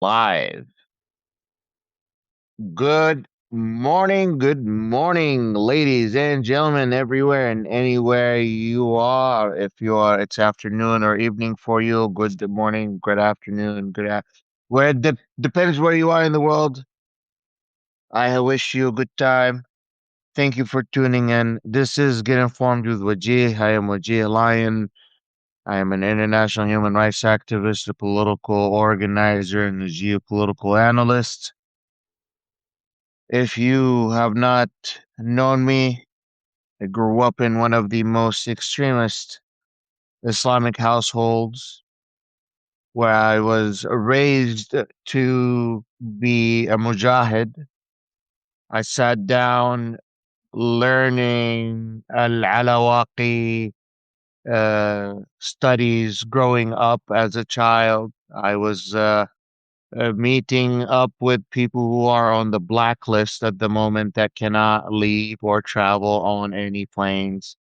Live. Good morning, ladies and gentlemen, everywhere and anywhere you are. If you are, it's afternoon or evening for you. Good morning, good afternoon, where it depends where you are in the world. I wish you a good time. Thank you for tuning in. This is Get Informed with Wajih. I am Wajih Lion. I am an international human rights activist, a political organizer, and a geopolitical analyst. If you have not known me, I grew up in one of the most extremist Islamic households where I was raised to be a mujahid. I sat down learning al-Alawaqi studies growing up as a child. I was meeting up with people who are on the blacklist at the moment that cannot leave or travel on any planes.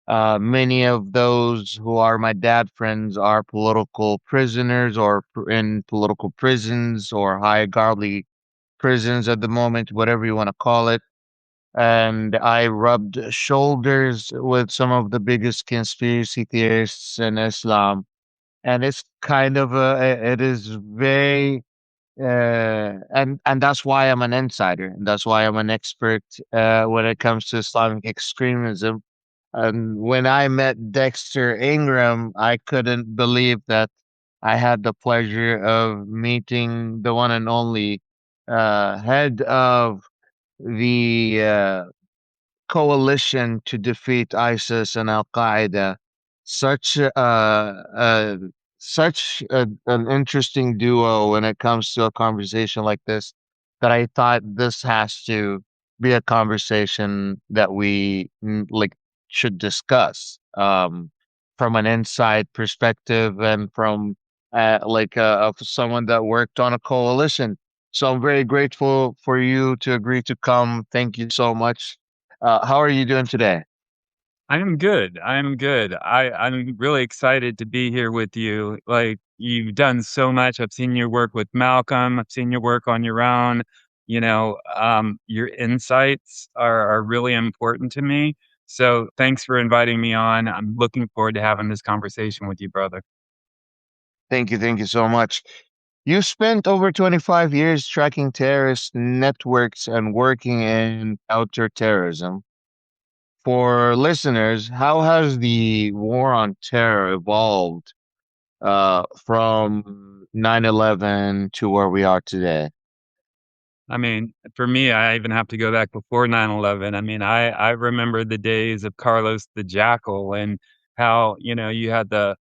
Many of those who are my dad friends are political prisoners or in political prisons or high godly prisons at the moment, whatever you want to call it. And I rubbed shoulders with some of the biggest conspiracy theorists in Islam. And it's kind of it is very and that's why I'm an insider, and that's why I'm an expert when it comes to Islamic extremism. And when I met Dexter Ingram, I couldn't believe that I had the pleasure of meeting the one and only head of the coalition to defeat ISIS and al-Qaeda. Such an interesting duo when it comes to a conversation like this that I thought this has to be a conversation that we should discuss from an inside perspective and from of someone that worked on a coalition. So I'm very grateful for you to agree to come. Thank you so much. How are you doing today? I'm good. I'm good. I'm really excited to be here with you. Like you've done so much. I've seen your work with Malcolm. I've seen your work on your own. Your insights are really important to me. So thanks for inviting me on. I'm looking forward to having this conversation with you, brother. Thank you so much. You spent over 25 years tracking terrorist networks and working in counterterrorism. For listeners, how has the war on terror evolved from 9/11 to where we are today? I mean, for me, I even have to go back before 9/11. I mean, I remember the days of Carlos the Jackal and how, you had the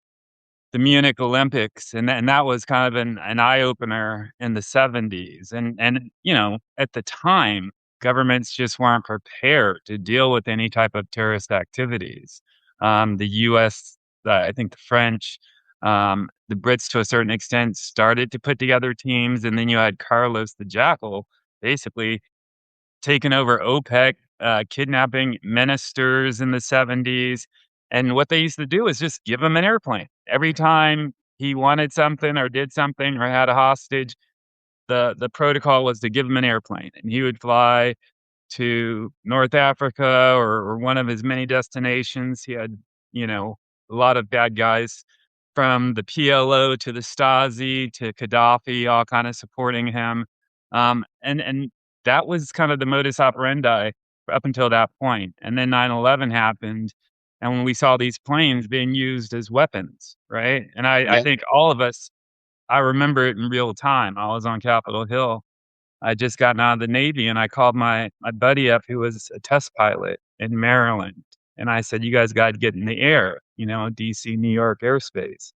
Munich Olympics, and that was kind of an eye opener in the 70s. And at the time, governments just weren't prepared to deal with any type of terrorist activities. The U.S., I think the French, the Brits to a certain extent started to put together teams, and then you had Carlos the Jackal basically taken over OPEC, kidnapping ministers in the 70s. And what they used to do is just give him an airplane. Every time he wanted something or did something or had a hostage, the protocol was to give him an airplane. And he would fly to North Africa or one of his many destinations. He had, you know, a lot of bad guys from the PLO to the Stasi to Gaddafi, all kind of supporting him. And that was kind of the modus operandi up until that point. And then 9/11 happened. And when we saw these planes being used as weapons, right? And I Yeah. think all of us, I remember it in real time. I was on Capitol Hill. I just gotten out of the Navy and I called my buddy up who was a test pilot in Maryland. And I said, "You guys got to get in the air, DC, New York airspace."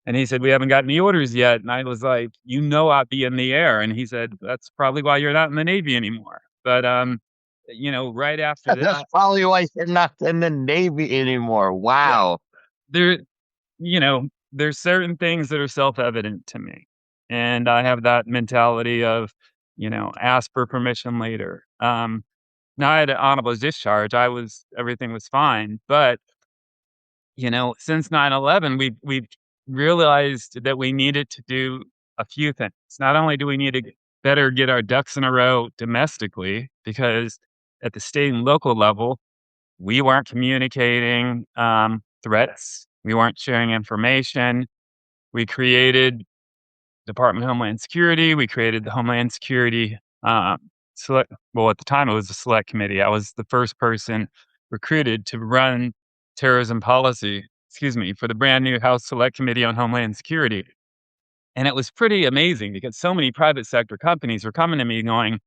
And he said, "We haven't got any orders yet." And I was like, "I'd be in the air." And he said, "That's probably why you're not in the Navy anymore." But, right after That's that, probably why you're not in the Navy anymore. yeah, Wow. there, there's certain things that are self-evident to me. And I have that mentality of, ask for permission later. Now I had an honorable discharge. Everything was fine. But, since 9/11, we've realized that we needed to do a few things. Not only do we need to better get our ducks in a row domestically, because at the state and local level, we weren't communicating threats, we weren't sharing information. We created Department of Homeland Security. We created the Homeland Security select. Well, at the time, it was a select committee. I was the first person recruited to run terrorism policy. Excuse me, for the brand new House Select Committee on Homeland Security. And it was pretty amazing because so many private sector companies were coming to me going,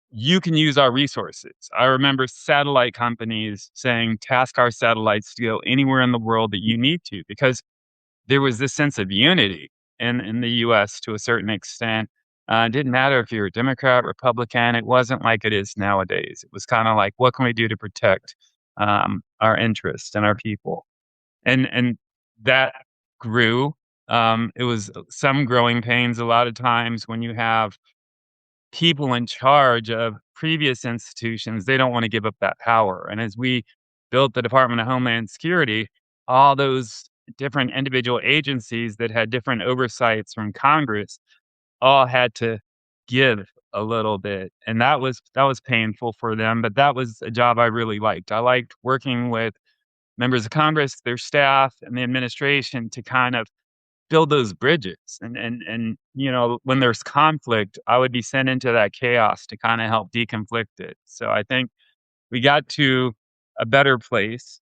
you can use our resources. I remember satellite companies saying, task our satellites to go anywhere in the world that you need to, because there was this sense of unity in the US to a certain extent. It didn't matter if you were a Democrat, Republican. It wasn't like it is nowadays. It was kind of like, what can we do to protect our interests and our people? And that grew. It was some growing pains a lot of times when you have people in charge of previous institutions, they don't want to give up that power. And as we built the Department of Homeland Security, all those different individual agencies that had different oversights from Congress all had to give a little bit. And that was painful for them, but that was a job I really liked. I liked working with members of Congress, their staff, and the administration to kind of build those bridges. And when there's conflict, I would be sent into that chaos to kind of help deconflict it. So I think we got to a better place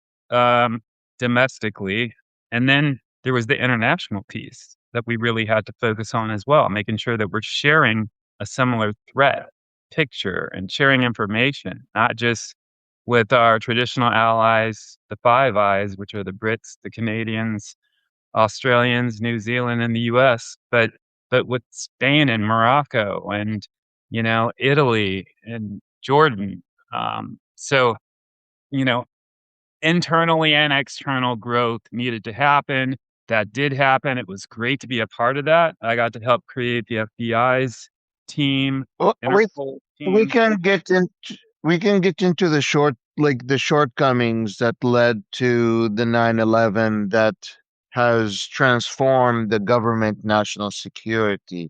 domestically, and then there was the international piece that we really had to focus on as well, making sure that we're sharing a similar threat picture and sharing information, not just with our traditional allies, the Five Eyes, which are the Brits, the Canadians, Australians, New Zealand, and the US, but with Spain and Morocco and, Italy and Jordan. So, you know, internally and external growth needed to happen. That did happen. It was great to be a part of that. I got to help create the FBI's team, Well, Interpol we team. can get in, we can get into the shortcomings that led to the 9/11 that has transformed the government national security.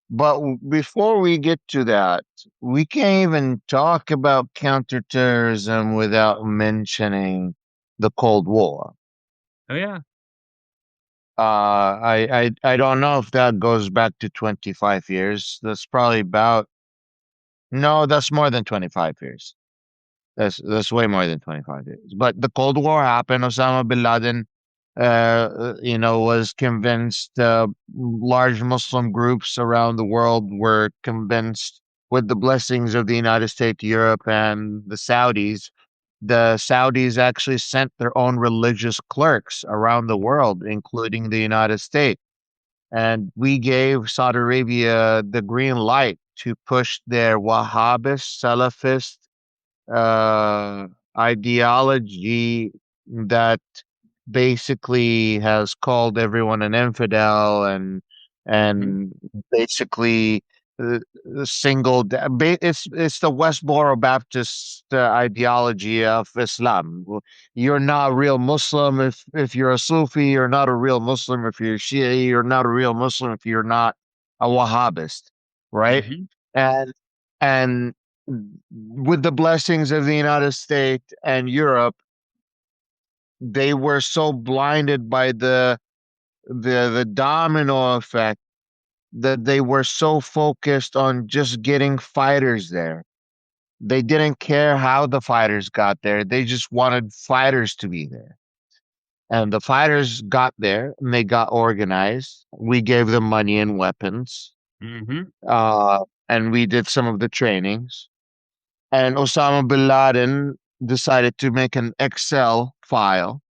But before we get to that, we can't even talk about counterterrorism without mentioning the Cold War. Oh yeah. I don't know if that goes back to 25 years. That's probably about, no, that's more than 25 years. That's way more than 25 years. But the Cold War happened. Osama bin Laden, was convinced. Large Muslim groups around the world were convinced, with the blessings of the United States, Europe, and the Saudis. The Saudis actually sent their own religious clerks around the world, including the United States. And we gave Saudi Arabia the green light to push their Wahhabist, Salafist uh, ideology that basically has called everyone an infidel Mhm. and basically uh, it's the Westboro Baptist ideology of Islam. You're not a real Muslim if you're a Sufi. You're not a real Muslim if you're Shia. You're not a real Muslim if you're not a Wahhabist, right? Mhm. And and with the blessings of the United States and Europe, they were so blinded by the domino effect that they were so focused on just getting fighters there. They didn't care how the fighters got there. They just wanted fighters to be there. And the fighters got there and they got organized. We gave them money and weapons. Mhm. Uh, and we did some of the trainings. And Osama bin Laden decided to make an Excel file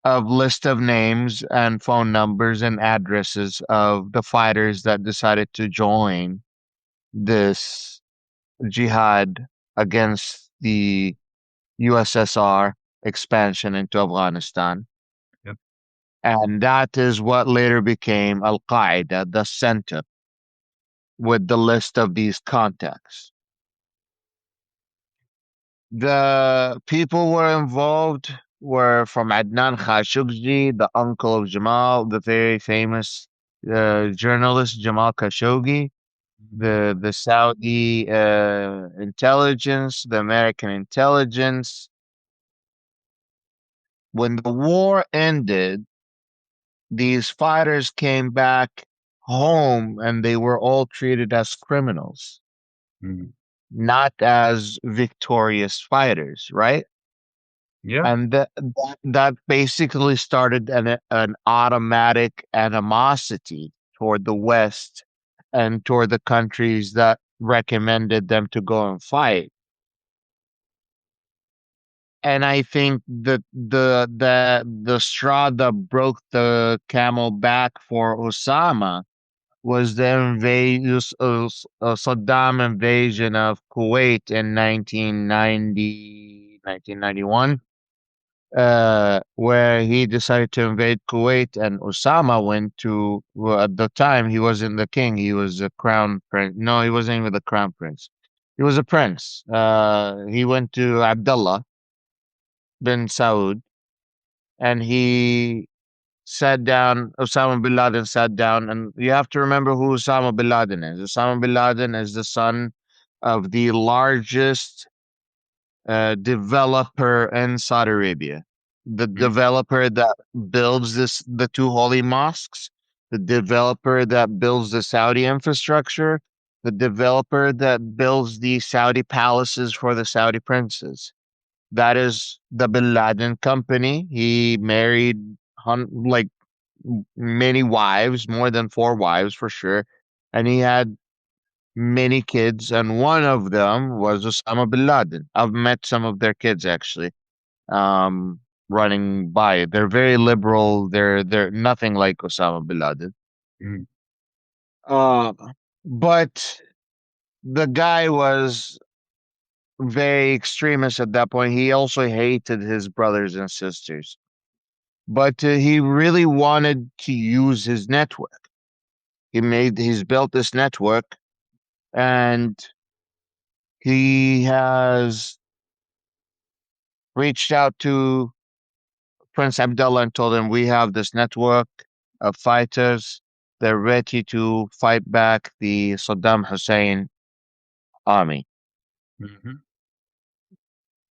of list of names and phone numbers and addresses of the fighters that decided to join this jihad against the USSR expansion into Afghanistan. Yep. And that is what later became al-Qaeda, the center, with the list of these contacts. The people were involved were from Adnan Khashoggi, the uncle of Jamal, the very famous journalist Jamal Khashoggi, Mhm. the Saudi intelligence, the American intelligence. When the war ended, these fighters came back home and they were all treated as criminals, Mhm. not as victorious fighters, right? Yeah. And that basically started an automatic animosity toward the West and toward the countries that recommended them to go and fight. And I think that the straw that broke the camel back for Osama was the Saddam invasion of Kuwait in 1991, where he decided to invade Kuwait, and Osama went to, well, at the time, he wasn't the king, he was a crown prince. No, he wasn't even the crown prince. He was a prince. He went to Abdullah bin Saud, and he sat down, Osama bin Laden sat down, and you have to remember who Osama bin Laden is. Osama bin Laden is the son of the largest developer in Saudi Arabia. The Mhm. developer that builds the two holy mosques, the developer that builds the Saudi infrastructure, the developer that builds the Saudi palaces for the Saudi princes. That is the Bin Laden company. He married like many wives, more than four wives for sure, and he had many kids, and one of them was Osama bin Laden. I've met some of their kids actually, um, running by. They're very liberal. They're nothing like Osama bin Laden. Mhm. Uh, but the guy was very extremist at that point. He also hated his brothers and sisters, but he really wanted to use his network. He's built this network, and he has reached out to Prince Abdullah and told him, we have this network of fighters. They're ready to fight back the Saddam Hussein army. Mhm.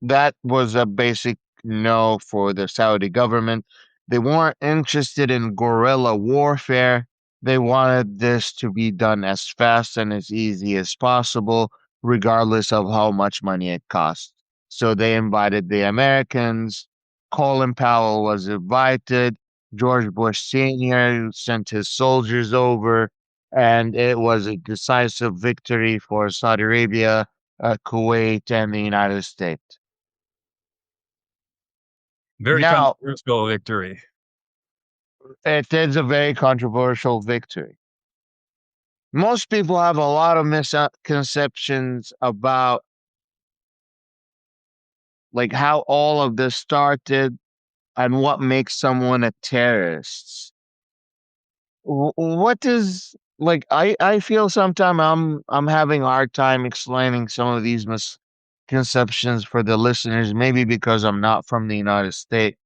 That was a basic no for the Saudi government. They weren't interested in guerrilla warfare. They wanted this to be done as fast and as easy as possible, regardless of how much money it cost. So they invited the Americans. Colin Powell was invited. George Bush Sr. sent his soldiers over, and it was a decisive victory for Saudi Arabia, Kuwait, and the United States. Very Now, controversial victory. it is a very controversial victory. Most people have a lot of misconceptions about like how all of this started and what makes someone a terrorist. What is like I feel sometimes I'm having a hard time explaining some of these misconceptions for the listeners, maybe because I'm not from the United States.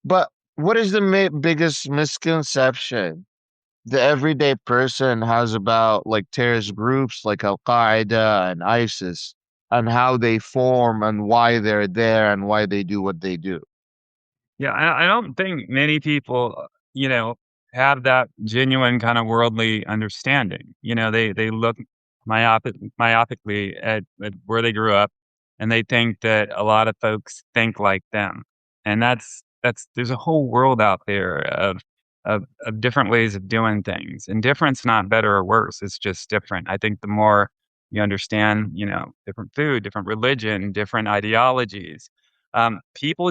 But what is the biggest misconception the everyday person has about like terrorist groups like al-Qaeda and ISIS and how they form and why they're there and why they do what they do? Yeah, I don't think many people, have that genuine kind of worldly understanding. They look myopically at where they grew up, and they think that a lot of folks think like them, and that's there's a whole world out there of different ways of doing things, and different's not better or worse. It's just different. I think the more you understand, different food, different religion, different ideologies, people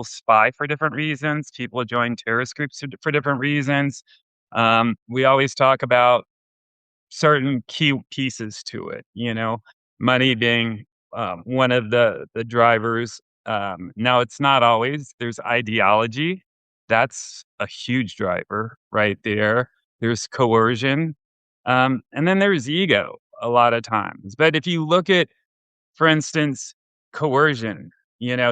spy for different reasons. People join terrorist groups for different reasons. We always talk about certain key pieces to it, money being one of the drivers. Now, it's not always, there's ideology. That's a huge driver right there. There's coercion. And then there's ego a lot of times. But if you look at, for instance, coercion,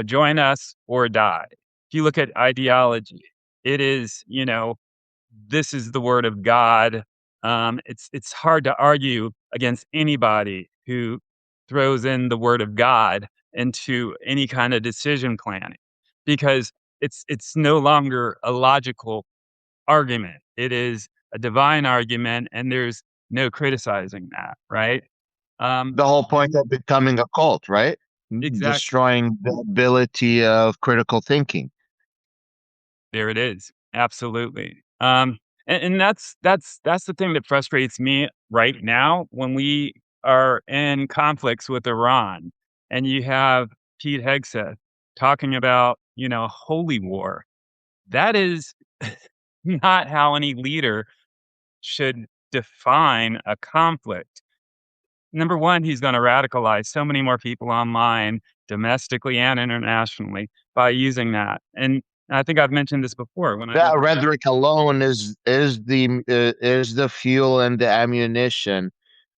join us or die. If you look at ideology, it is, this is the word of God. It's hard to argue against anybody who throws in the word of God into any kind of decision planning because it's no longer a logical argument. It is a divine argument, and there's no criticizing that, right? Um, The whole point of becoming a cult, right? exactly. Destroying the ability of critical thinking. There it is. Absolutely. And that's the thing that frustrates me right now when we are in conflicts with Iran, and you have Pete Hegseth talking about holy war. That is not how any leader should define a conflict. Number one, he's going to radicalize so many more people online, domestically and internationally, by using that. And I think I've mentioned this before when I was That rhetoric alone is the fuel and the ammunition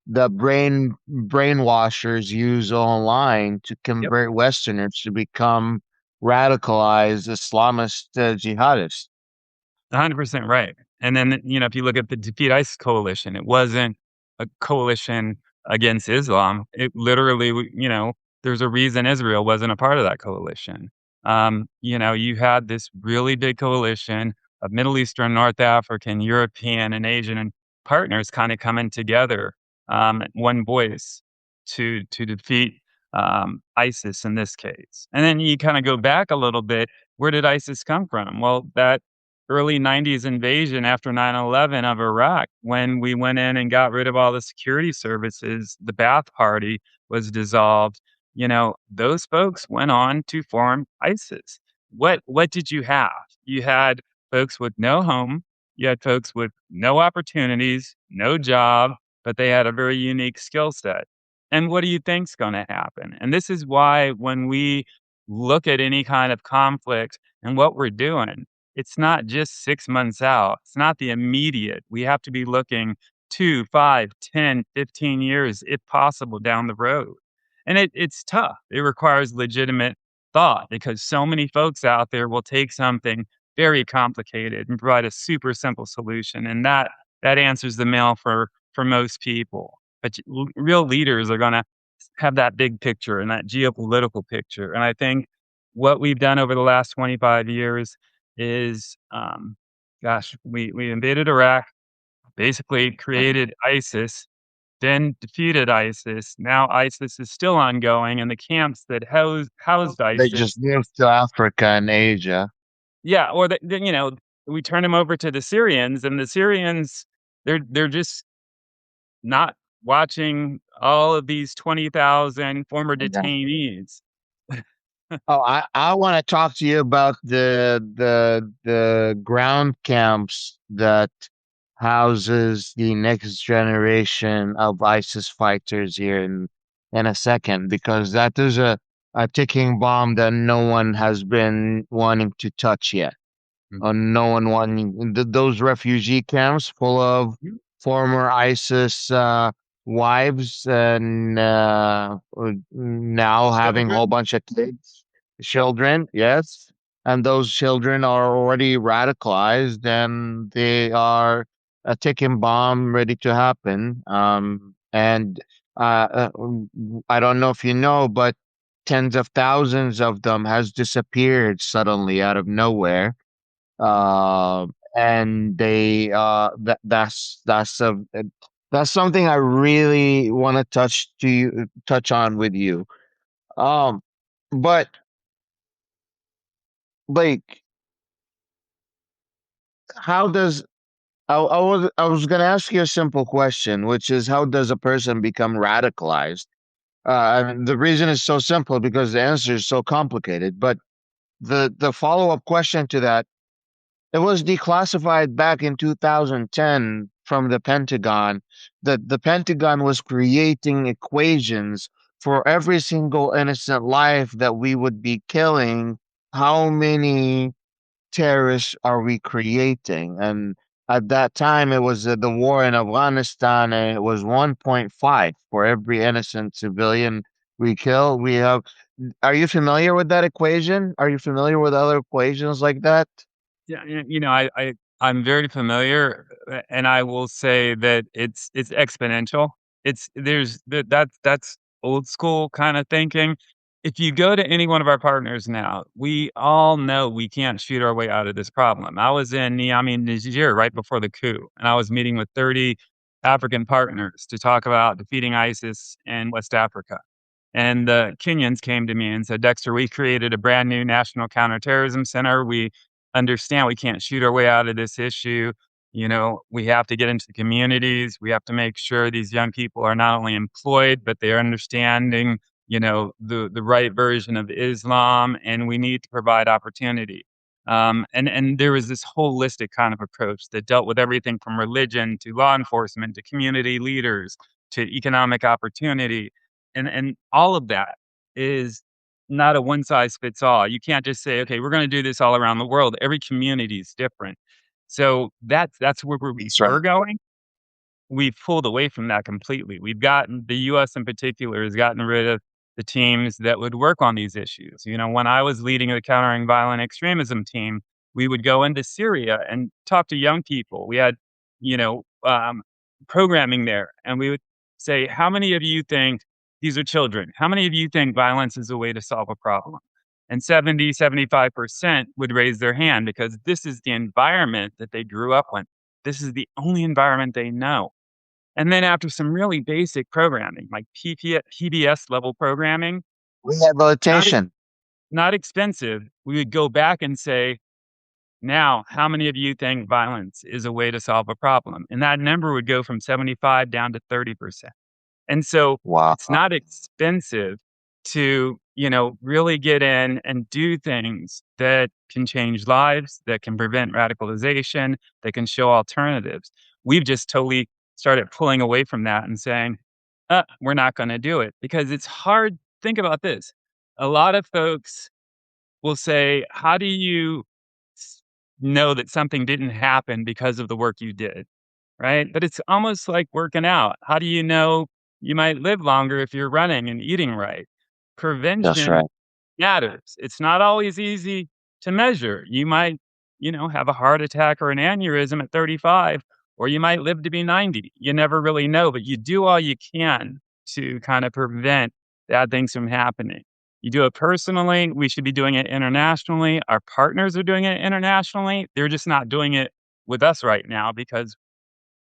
the brainwashers use online to yep, convert Westerners to become radicalized Islamist jihadists. 100% right. And then, if you look at the Defeat ISIS coalition, it wasn't a coalition against Islam. It literally, there's a reason Israel wasn't a part of that coalition. You had this really big coalition of Middle Eastern, North African, European, and Asian partners kind of coming together, one voice to defeat ISIS in this case. And then you kind of go back a little bit. Where did ISIS come from? Well, that early 90s invasion after 9/11 of Iraq, when we went in and got rid of all the security services, the Ba'ath Party was dissolved. Those folks went on to form ISIS. What did you have? You had folks with no home, you had folks with no opportunities, no job, but they had a very unique skill set. And what do you think's going to happen? And this is why when we look at any kind of conflict and what we're doing, it's not just 6 months out. It's not the immediate. We have to be looking 2, 5, 10, 15 years, if possible, down the road. And it's tough. It requires legitimate thought because so many folks out there will take something very complicated and provide a super simple solution. And that answers the mail for most people. But real leaders are going to have that big picture and that geopolitical picture. And I think what we've done over the last 25 years is, gosh, we invaded Iraq, basically created ISIS, then defeated ISIS. Now ISIS is still ongoing, and the camps that housed They ISIS, just moved to Africa and Asia. yeah, or we turn them over to the Syrians, and the Syrians, they're just not watching all of these 20,000 former detainees. Oh, I want to talk to you about the ground camps that houses the next generation of ISIS fighters here in a second, because that is a ticking bomb that no one has been wanting to touch yet. No one wanting those refugee camps full of Mhm. former ISIS wives and now having a whole Children? bunch of kids, children, yes. And those children are already radicalized and they are a ticking bomb ready to happen. And I don't know if you know, but tens of thousands of them has disappeared suddenly out of nowhere, and that's something I really want to touch on with you. Um, but like, how does I was gonna ask you a simple question, which is how does a person become radicalized? I mean, the reason is so simple because the answer is so complicated. But the follow-up question to that, it was declassified back in 2010 from the Pentagon that the Pentagon was creating equations for every single innocent life that we would be killing. How many terrorists are we creating? And at that time, it was the war in Afghanistan, and it was 1.5 for every innocent civilian we kill. We have. Are you familiar with that equation? Are you familiar with other equations like that? Yeah, I I'm very familiar, and I will say that it's exponential. It's there's that's old school kind of thinking. If you go to any one of our partners now, we all know we can't shoot our way out of this problem. I was in Niamey, Niger, right before the coup, and I was meeting with 30 African partners to talk about defeating ISIS in West Africa. And the Kenyans came to me and said, Dexter, we created a brand new national counterterrorism center. We understand we can't shoot our way out of this issue. You know, we have to get into the communities. We have to make sure these young people are not only employed, but they're understanding, the right version of Islam, and we need to provide opportunity. And there was this holistic kind of approach that dealt with everything from religion to law enforcement to community leaders to economic opportunity, and all of that is not a one size fits all. You can't just say, "Okay, we're gonna do this all around the world." Every community is different. So that's where we That's right. were going. We've pulled away from that completely. We've gotten the US in particular has gotten rid of the teams that would work on these issues. You know, when I was leading the countering violent extremism team, we would go into Syria and talk to young people. We had, you know, um, programming there, and we would say, "How many of you think these are children? How many of you think violence is a way to solve a problem?" And 75% would raise their hand because this is the environment that they grew up in. This is the only environment they know. And then after some really basic programming, like PBS level programming, not ex Rehabilitation. not expensive, we would go back and say, "Now, how many of you think violence is a way to solve a problem?" And that number would go from 75 down to 30%. And so Wow. it's not expensive to, really get in and do things that can change lives, that can prevent radicalization, that can show alternatives. We've just totally started pulling away from that and saying, we're not going to do it because it's hard. Think about this. A lot of folks will say, how do you s- know that something didn't happen because of the work you did? Right? But it's almost like working out. How do you know you might live longer if you're running and eating right? That's Prevention right. matters. It's not always easy to measure. You might, have a heart attack or an aneurysm at 35, or you might live to be 90. You never really know, but you do all you can to kind of prevent bad things from happening. You do it personally. We should be doing it internationally. Our partners are doing it internationally. They're just not doing it with us right now because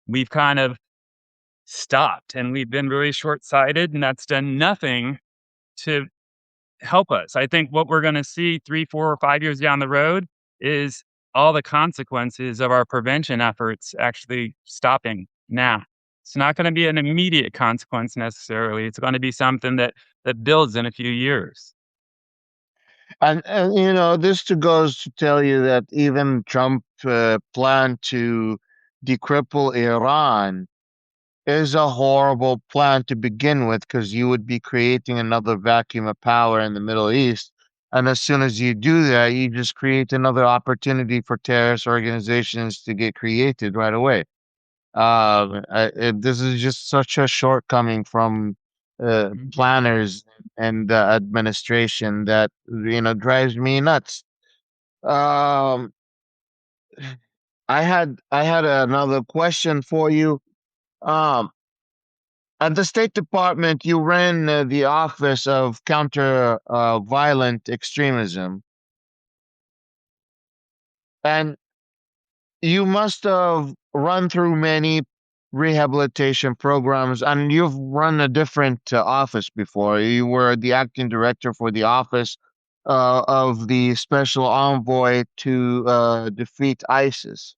we've kind of stopped and we've been really short-sighted, and that's done nothing to help us. I think what we're going to see 3, 4, or 5 years down the road is all the consequences of our prevention efforts actually stopping now. It's not going to be an immediate consequence necessarily. It's going to be something that builds in a few years. And this to goes to tell you that even Trump plan to decripple Iran is a horrible plan to begin with because you would be creating another vacuum of power in the Middle East. And as soon as you do that, you just create another opportunity for terrorist organizations to get created right away. This is just such a shortcoming from Mhm. planners and the administration that drives me nuts. Um, I had another question for you. Um, At the State Department, you ran the Office of Counter Violent Extremism, and you must have run through many rehabilitation programs, and you've run a different office before. You were the acting director for the Office of the Special Envoy to defeat ISIS.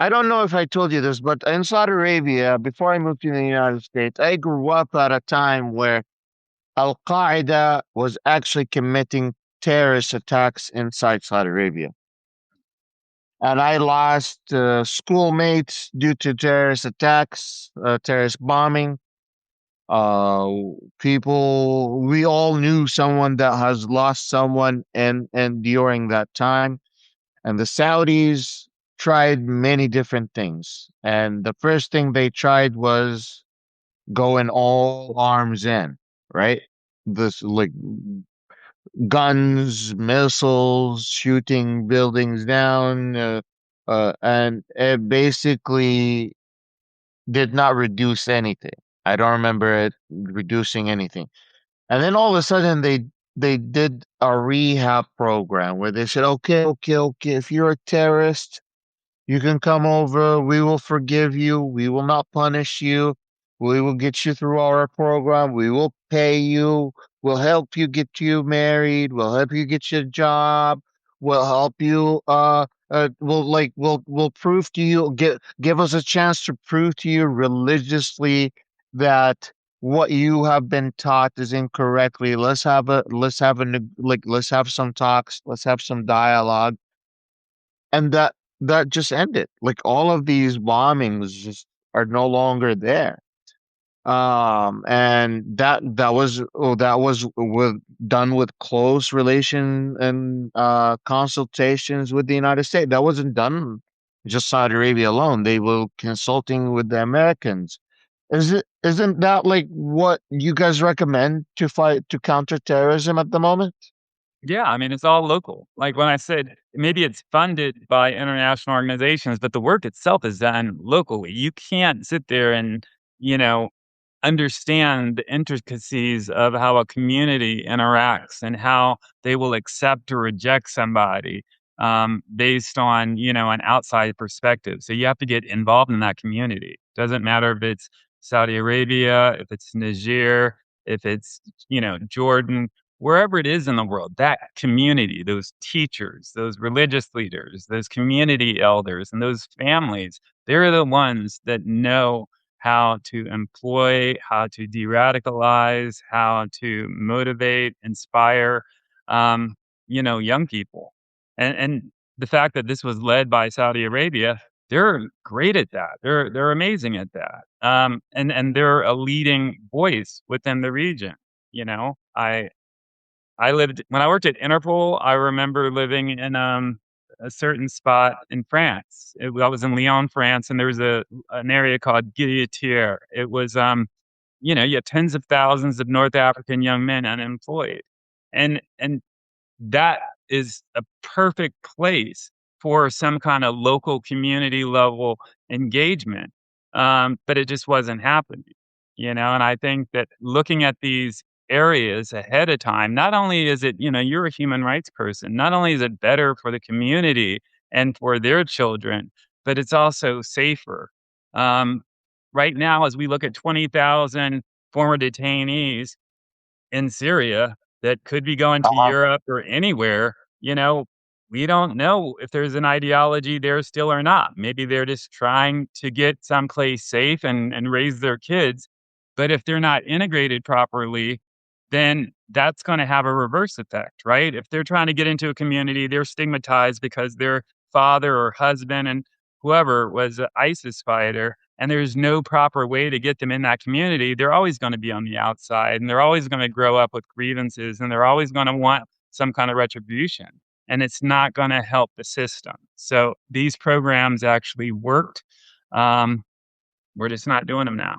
I don't know if I told you this, but in Saudi Arabia, before I moved to the United States, I grew up at a time where al-Qaeda was actually committing terrorist attacks inside Saudi Arabia. And I lost schoolmates due to terrorist attacks, terrorist bombing. Uh, People, we all knew someone that has lost someone and during that time. And the Saudis tried many different things. And the first thing they tried was going all arms in, right? This like guns, missiles, shooting buildings down, and it basically did not reduce anything. I don't remember it reducing anything. And then all of a sudden they did a rehab program where they said, okay, okay, okay, if you're a terrorist, you can come over. We will forgive you. We will not punish you. We will get you through our program. We will pay you. We'll help you get you married. We'll help you get you a job. We'll help you. We'll prove to you. Give us a chance to prove to you religiously that what you have been taught is incorrectly. Let's have some talks. Let's have some dialogue, and that just ended. Like all of these bombings just are no longer there. And that was with done with close relation and consultations with the United States. That wasn't done just Saudi Arabia alone. They were consulting with the Americans. Isn't that like what you guys recommend to fight to counter terrorism at the moment? Yeah, I mean, it's all local. Like when I said maybe it's funded by international organizations, but the work itself is done locally. You can't sit there and, you know, understand the intricacies of how a community interacts and how they will accept or reject somebody based on an outside perspective. So you have to get involved in that community. Doesn't matter if it's Saudi Arabia, if it's Niger, if it's Jordan, wherever it is in the world. That community, those teachers, those religious leaders, those community elders, and those families, they're the ones that know how to employ, how to de-radicalize, how to motivate, inspire, young people. And the fact that this was led by Saudi Arabia, they're great at that. They're amazing at that. And they're a leading voice within the region. I lived when I worked at Interpol. I remember living in a certain spot in France. I was in Lyon, France, and there was an area called Guilletier. It was you had tens of thousands of North African young men unemployed, and that is a perfect place for some kind of local community level engagement. But it just wasn't happening. And I think that looking at these areas ahead of time, not only is it, you're a human rights person, not only is it better for the community and for their children, but it's also safer. Um, right now, as we look at 20,000 former detainees in Syria that could be going to Uh-huh. Europe or anywhere, we don't know if there's an ideology there still or not. Maybe they're just trying to get someplace safe and raise their kids. But if they're not integrated properly, then that's going to have a reverse effect, right? If they're trying to get into a community, they're stigmatized because their father or husband and whoever was an ISIS fighter, and there's no proper way to get them in that community. They're always going to be on the outside, and they're always going to grow up with grievances, and they're always going to want some kind of retribution. And it's not going to help the system. So these programs actually worked. Um, we're just not doing them now.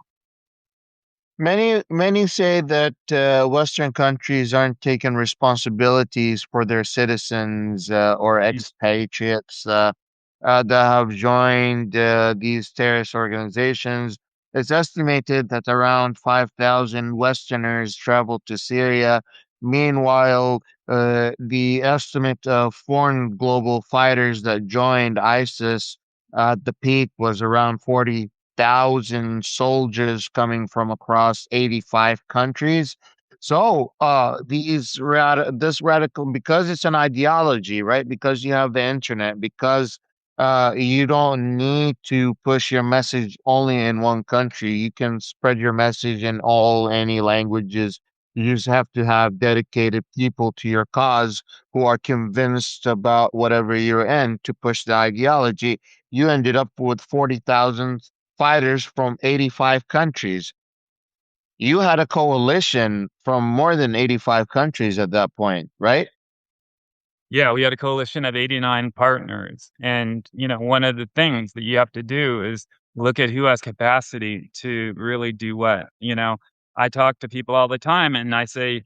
Many say that Western countries aren't taking responsibilities for their citizens or expatriates that have joined these terrorist organizations. It's estimated that around 5,000 Westerners traveled to Syria. Meanwhile, the estimate of foreign global fighters that joined ISIS at the peak was around 40,000 soldiers coming from across 85 countries. So, this radical, because it's an ideology, right? Because you have the internet, because you don't need to push your message only in one country. You can spread your message in any languages. You just have to have dedicated people to your cause who are convinced about whatever you're in to push the ideology. You ended up with 40,000 fighters from 85 countries. You had a coalition from more than 85 countries at that point, right? Yeah, we had a coalition of 89 partners. And, one of the things that you have to do is look at who has capacity to really do what. I talk to people all the time and I say,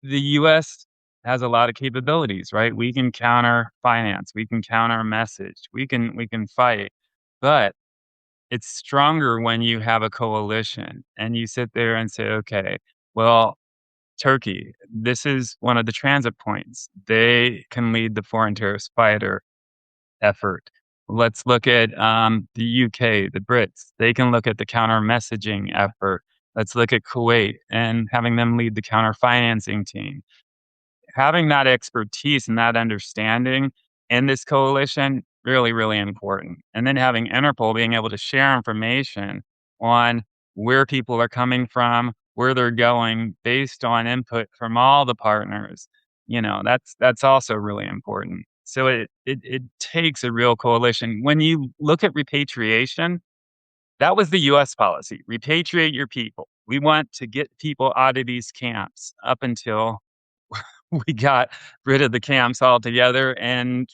the US has a lot of capabilities, right? We can counter finance, we can counter message, we can fight, but it's stronger when you have a coalition and you sit there and say, okay, well, Turkey, this is one of the transit points. They can lead the foreign terrorist fighter effort. Let's look at the UK, the Brits. They can look at the counter messaging effort. Let's look at Kuwait and having them lead the counter financing team. Having that expertise and that understanding in this coalition, really, really important. And then having Interpol being able to share information on where people are coming from, where they're going based on input from all the partners. That's also really important. So it takes a real coalition. When you look at repatriation, that was the US policy. Repatriate your people. We want to get people out of these camps up until we got rid of the camps altogether and,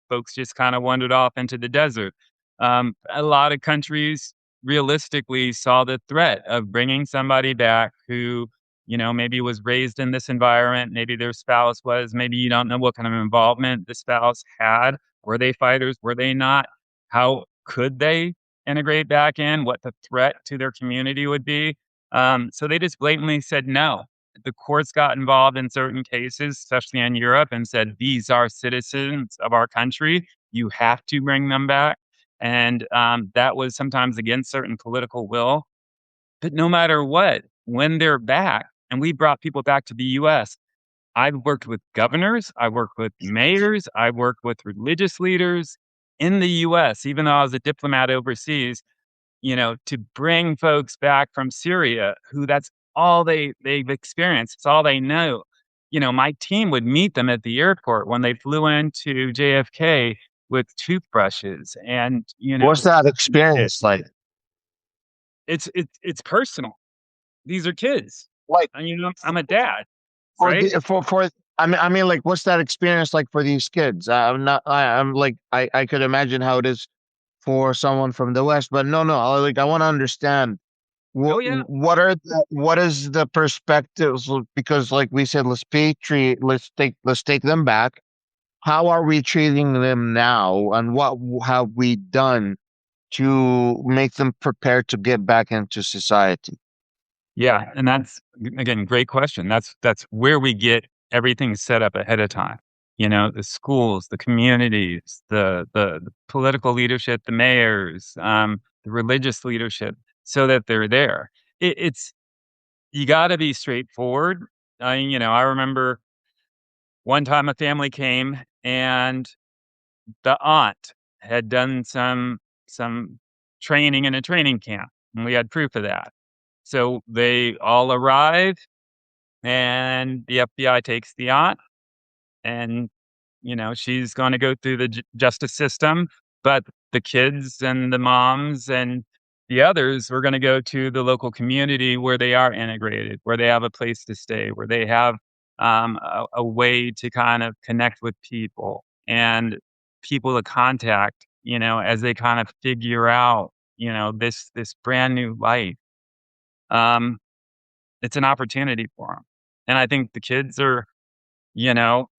folks just kind of wandered off into the desert. A lot of countries realistically saw the threat of bringing somebody back who, maybe was raised in this environment, maybe their spouse was, maybe you don't know what kind of involvement the spouse had. Were they fighters? Were they not? How could they integrate back in? What the threat to their community would be? So they just blatantly said no. The courts got involved in certain cases, especially in Europe, and said, these are citizens of our country. You have to bring them back. And that was sometimes against certain political will. But no matter what, when they're back, and we brought people back to the US, I've worked with governors, I worked with mayors, I worked with religious leaders in the US, even though I was a diplomat overseas, to bring folks back from Syria who that's all they've experienced. It's all they know. My team would meet them at the airport when they flew into JFK with toothbrushes and, What's that it, experience like? it's personal. These are kids. Like And I'm a dad, for right? the for I mean, like, what's that experience like for these kids? I'm not. I'm like, I could imagine how it is for someone from the West, but no, no. I want to understand Oh yeah. what is the perspectives? Because, like we said, let's take them back. How are we treating them now, and what have we done to make them prepared to get back into society? Yeah, and that's again, great question. That's where we get everything set up ahead of time. The schools, the communities, the political leadership, the mayors, the religious leadership, so that they're there. It's you got to be straightforward. I remember one time a family came and the aunt had done some training in a training camp, and we had proof of that. So they all arrive and the FBI takes the aunt and, she's gonna go through the justice system, but the kids and the moms and the others were gonna go to the local community where they are integrated, where they have a place to stay, where they have, a way to kind of connect with people and people to contact, as they kind of figure out, this brand new life. Um it's an opportunity for them, and I think the kids are,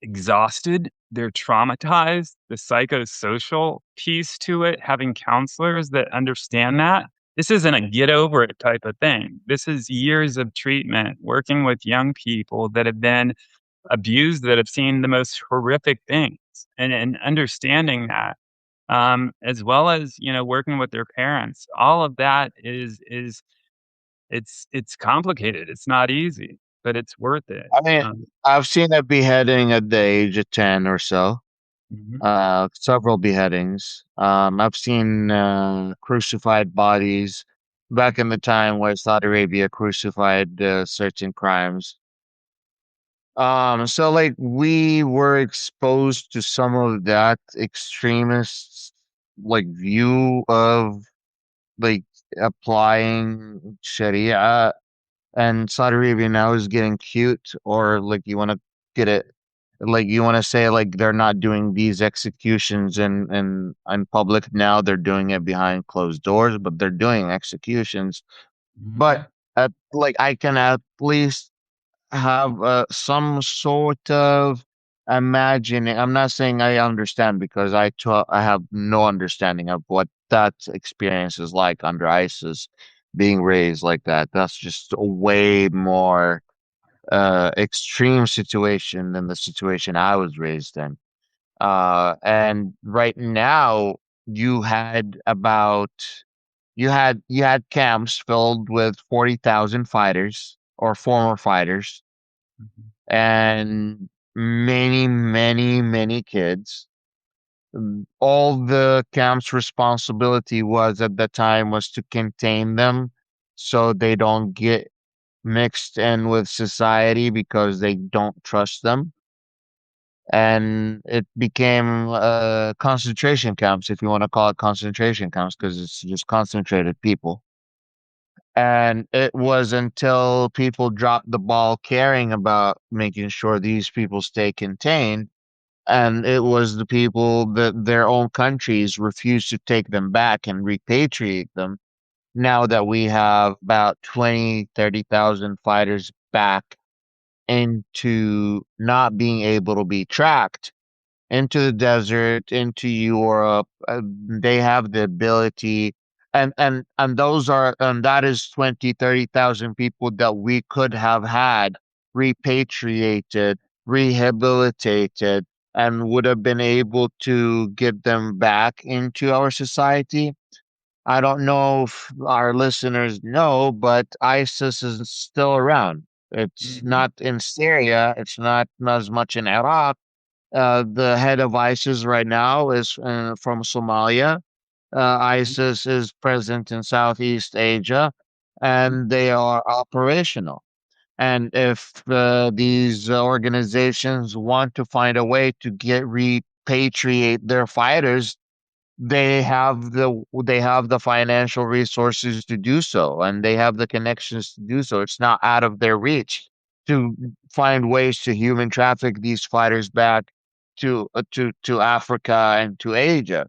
exhausted, they're traumatized, the psychosocial piece to it, having counselors that understand that. This isn't a get over it type of thing. This is years of treatment, working with young people that have been abused, that have seen the most horrific things, and understanding that, as well as, working with their parents. All of that is it's complicated, it's not easy, but it's worth it. I mean, I've seen a beheading at the age of 10 or so. Mhm. Several beheadings. I've seen crucified bodies back in the time where Saudi Arabia crucified certain crimes. So, like, we were exposed to some of that extremist like view of, like, applying Sharia, and Saudi Arabia now is getting cute, or, like, you want to get it, like, you want to say, like, they're not doing these executions in public now, they're doing it behind closed doors, but they're doing executions. Mhm. But at like I can at least have some sort of imagining. I'm not saying I understand because I have no understanding of what that experience is like under ISIS, being raised like that. That's just a way more extreme situation than the situation I was raised in. And right now you had about you had camps filled with 40,000 fighters or former fighters Mhm. and many kids. All the camp's responsibility was at the time was to contain them so they don't get mixed in with society because they don't trust them. And it became concentration camps, if you want to call it concentration camps, because it's just concentrated people. And it was until people dropped the ball caring about making sure these people stay contained, and it was the people that their own countries refused to take them back and repatriate them. Now that we have about 20, 30,000 fighters back into not being able to be tracked into the desert, into Europe. They have the ability, and that is 20, 30,000 people that we could have had repatriated, rehabilitated, and would have been able to get them back into our society. I don't know if our listeners know, but ISIS is still around. It's Mhm. not in Syria. It's not as much in Iraq. The head of ISIS right now is from Somalia. ISIS is present in Southeast Asia, and they are operational. And if these organizations want to find a way to get repatriate their fighters, they have the financial resources to do so, and they have the connections to do so. It's not out of their reach to find ways to human traffic these fighters back to Africa and to Asia.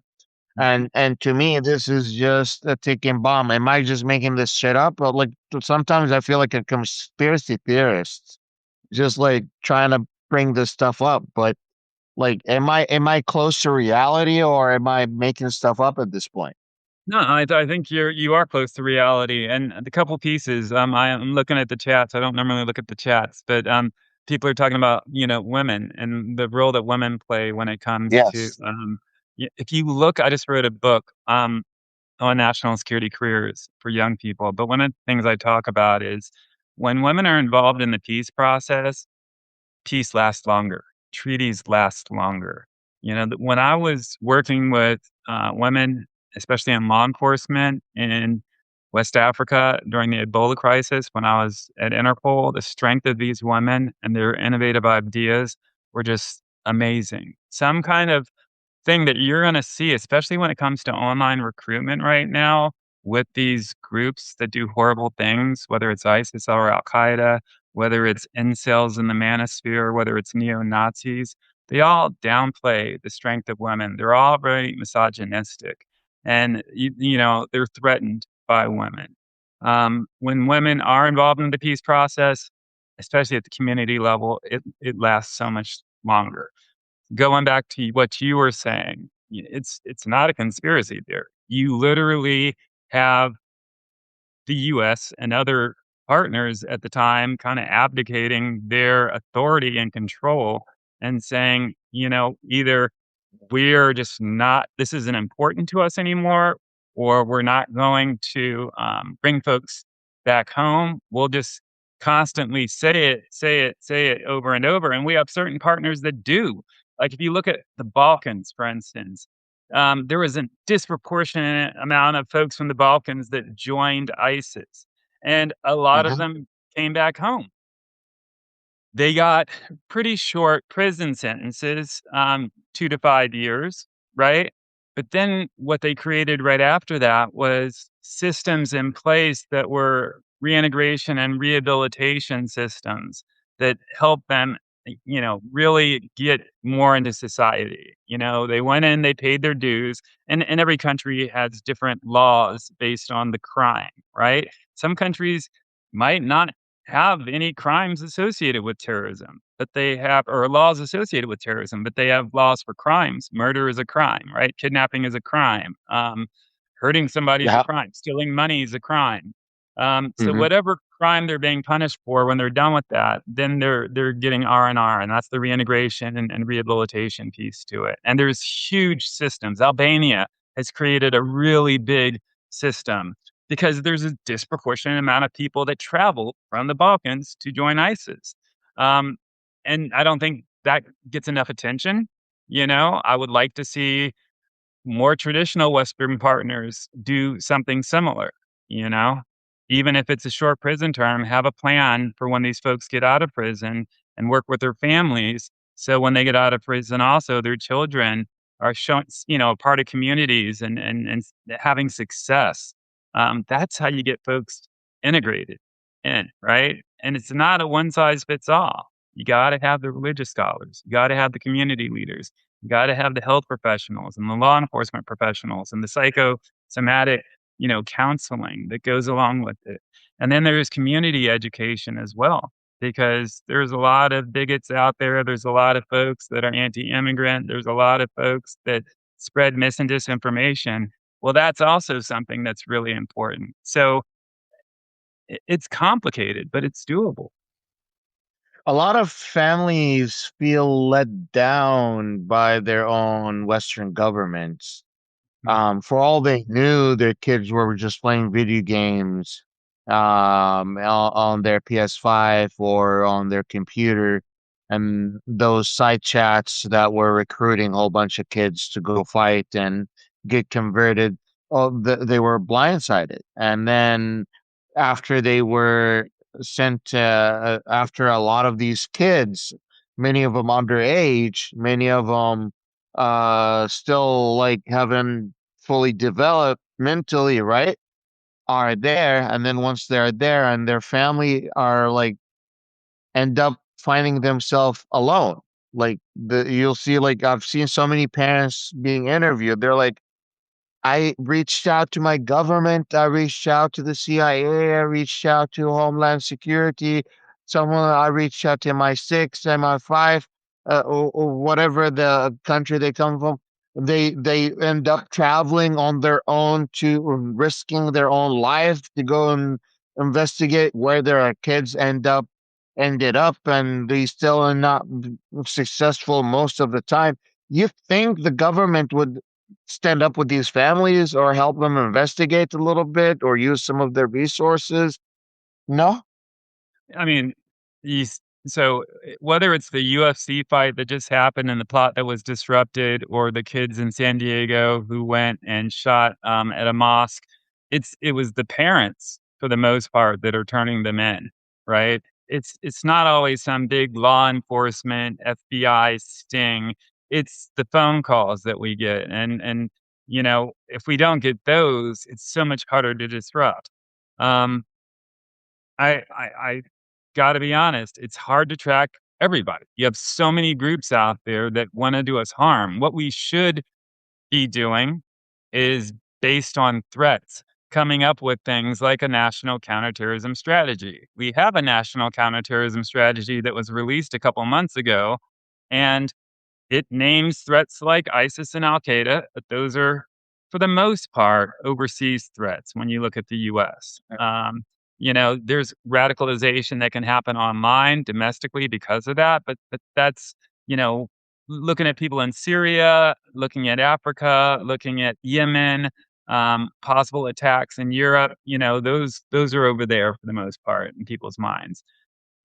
And to me, this is just a ticking bomb. Am I just making this shit up? But like sometimes I feel like a conspiracy theorist, just like trying to bring this stuff up. But like, am I close to reality or am I making stuff up at this point? No, I think you are close to reality, and the couple pieces. I'm looking at the chats. I don't normally look at the chats, but people are talking about women and the role that women play when it comes to Yes. if you look. I just wrote a book on national security careers for young people, but one of the things I talk about is when women are involved in the peace process, peace lasts longer. Treaties last longer. When I was working with women, especially in law enforcement in West Africa during the Ebola crisis, when I was at Interpol, the strength of these women and their innovative ideas were just amazing. Some kind of thing that you're going to see, especially when it comes to online recruitment right now with these groups that do horrible things, whether it's ISIS or Al Qaeda, whether it's incels in the manosphere, whether it's neo Nazis, they all downplay the strength of women. They're all very misogynistic and, they're threatened by women. When women are involved in the peace process, especially at the community level, it lasts so much longer. Going back to what you were saying, it's not a conspiracy theory. You literally have the US and other partners at the time kind of abdicating their authority and control and saying, either we're just not, this isn't important to us anymore, or we're not going to bring folks back home. We'll just constantly say it over and over. And we have certain partners that do. Like if you look at the Balkans, for instance, there was a disproportionate amount of folks from the Balkans that joined ISIS, and a lot of Hmm. them came back home. They got pretty short prison sentences, 2 to 5 years, right? But then what they created right after that was systems in place that were reintegration and rehabilitation systems that helped them, really get more into society. They went in, they paid their dues, and every country has different laws based on the crime, right? Some countries might not have any crimes associated with terrorism, but they have or laws associated with terrorism, but they have laws for crimes. Murder is a crime, right? Kidnapping is a crime. Hurting somebody is a Yeah. crime. Stealing money is a crime. So Hmm. whatever crime they're being punished for, when they're done with that, then they're getting R&R, and that's the reintegration and rehabilitation piece to it. And there's huge systems. Albania has created a really big system because there's a disproportionate amount of people that travel from the Balkans to join ISIS. Um, and I don't think that gets enough attention. I would like to see more traditional Western partners do something similar, you know? Even if it's a short prison term, have a plan for when these folks get out of prison and work with their families. So when they get out of prison, also their children are shown, part of communities and having success. That's how you get folks integrated in, right? And it's not a one size fits all. You got to have the religious scholars, you got to have the community leaders, you got to have the health professionals and the law enforcement professionals and the psychosomatic, counseling that goes along with it. And then there's community education as well, because there's a lot of bigots out there. There's a lot of folks that are anti immigrant. There's a lot of folks that spread mis and disinformation. Well, that's also something that's really important. So it's complicated, but it's doable. A lot of families feel let down by their own Western governments. Mhm. For all they knew, their kids were just playing video games on their PS5 or on their computer, and those side chats that were recruiting a whole bunch of kids to go fight and get converted. Oh, they were blindsided, and then after they were sent, after a lot of these kids, many of them underage, many of them still like haven't fully developed mentally, right? Are there, and then once they're there and their family are like end up finding themselves alone. Like you'll see, like I've seen so many parents being interviewed. They're like, I reached out to my government. I reached out to the CIA. I reached out to Homeland Security. Someone I reached out to MI6, MI5, or whatever the country they come from. They end up traveling on their own to risking their own life to go and investigate where their kids ended up, and they still are not successful most of the time. You think the government would stand up with these families or help them investigate a little bit or use some of their resources? No? I mean, whether it's the UFC fight that just happened and the plot that was disrupted, or the kids in San Diego who went and shot at a mosque, it was the parents for the most part that are turning them in, right? It's not always some big law enforcement FBI sting. It's the phone calls that we get, and if we don't get those, it's so much harder to disrupt. Um, I gotta be honest, it's hard to track everybody. You have so many groups out there that wanna do us harm. What we should be doing is based on threats, coming up with things like a national counterterrorism strategy. We have a national counterterrorism strategy that was released a couple months ago, and it names threats like ISIS and Al Qaeda, but those are, for the most part, overseas threats when you look at the US. There's radicalization that can happen online, domestically because of that, but that's, you know, looking at people in Syria, looking at Africa, looking at Yemen, possible attacks in Europe, those are over there for the most part in people's minds.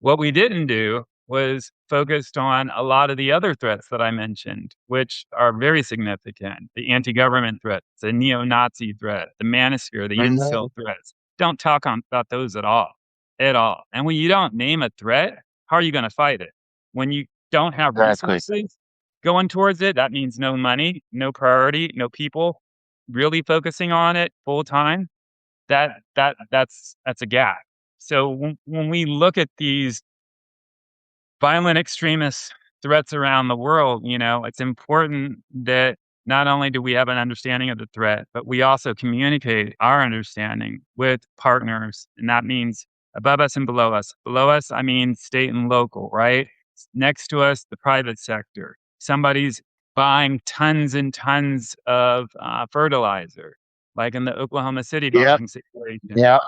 What we didn't do was focused on a lot of the other threats that I mentioned, which are very significant. The anti-government threat, the neo-Nazi threat, the manosphere, the Mhm. incel threats. Don't talk about those at all, at all. And when you don't name a threat, how are you going to fight it? When you don't have Exactly. resources going towards it, that means no money, no priority, no people really focusing on it full time. That's a gap. So when we look at these violent extremist threats around the world, it's important that not only do we have an understanding of the threat, but we also communicate our understanding with partners. And that means Above us and below us. Below us, I mean state and local, right? Next to us, the private sector. Somebody's buying tons and tons of fertilizer, like in the Oklahoma City Yep. bombing situation. Yep.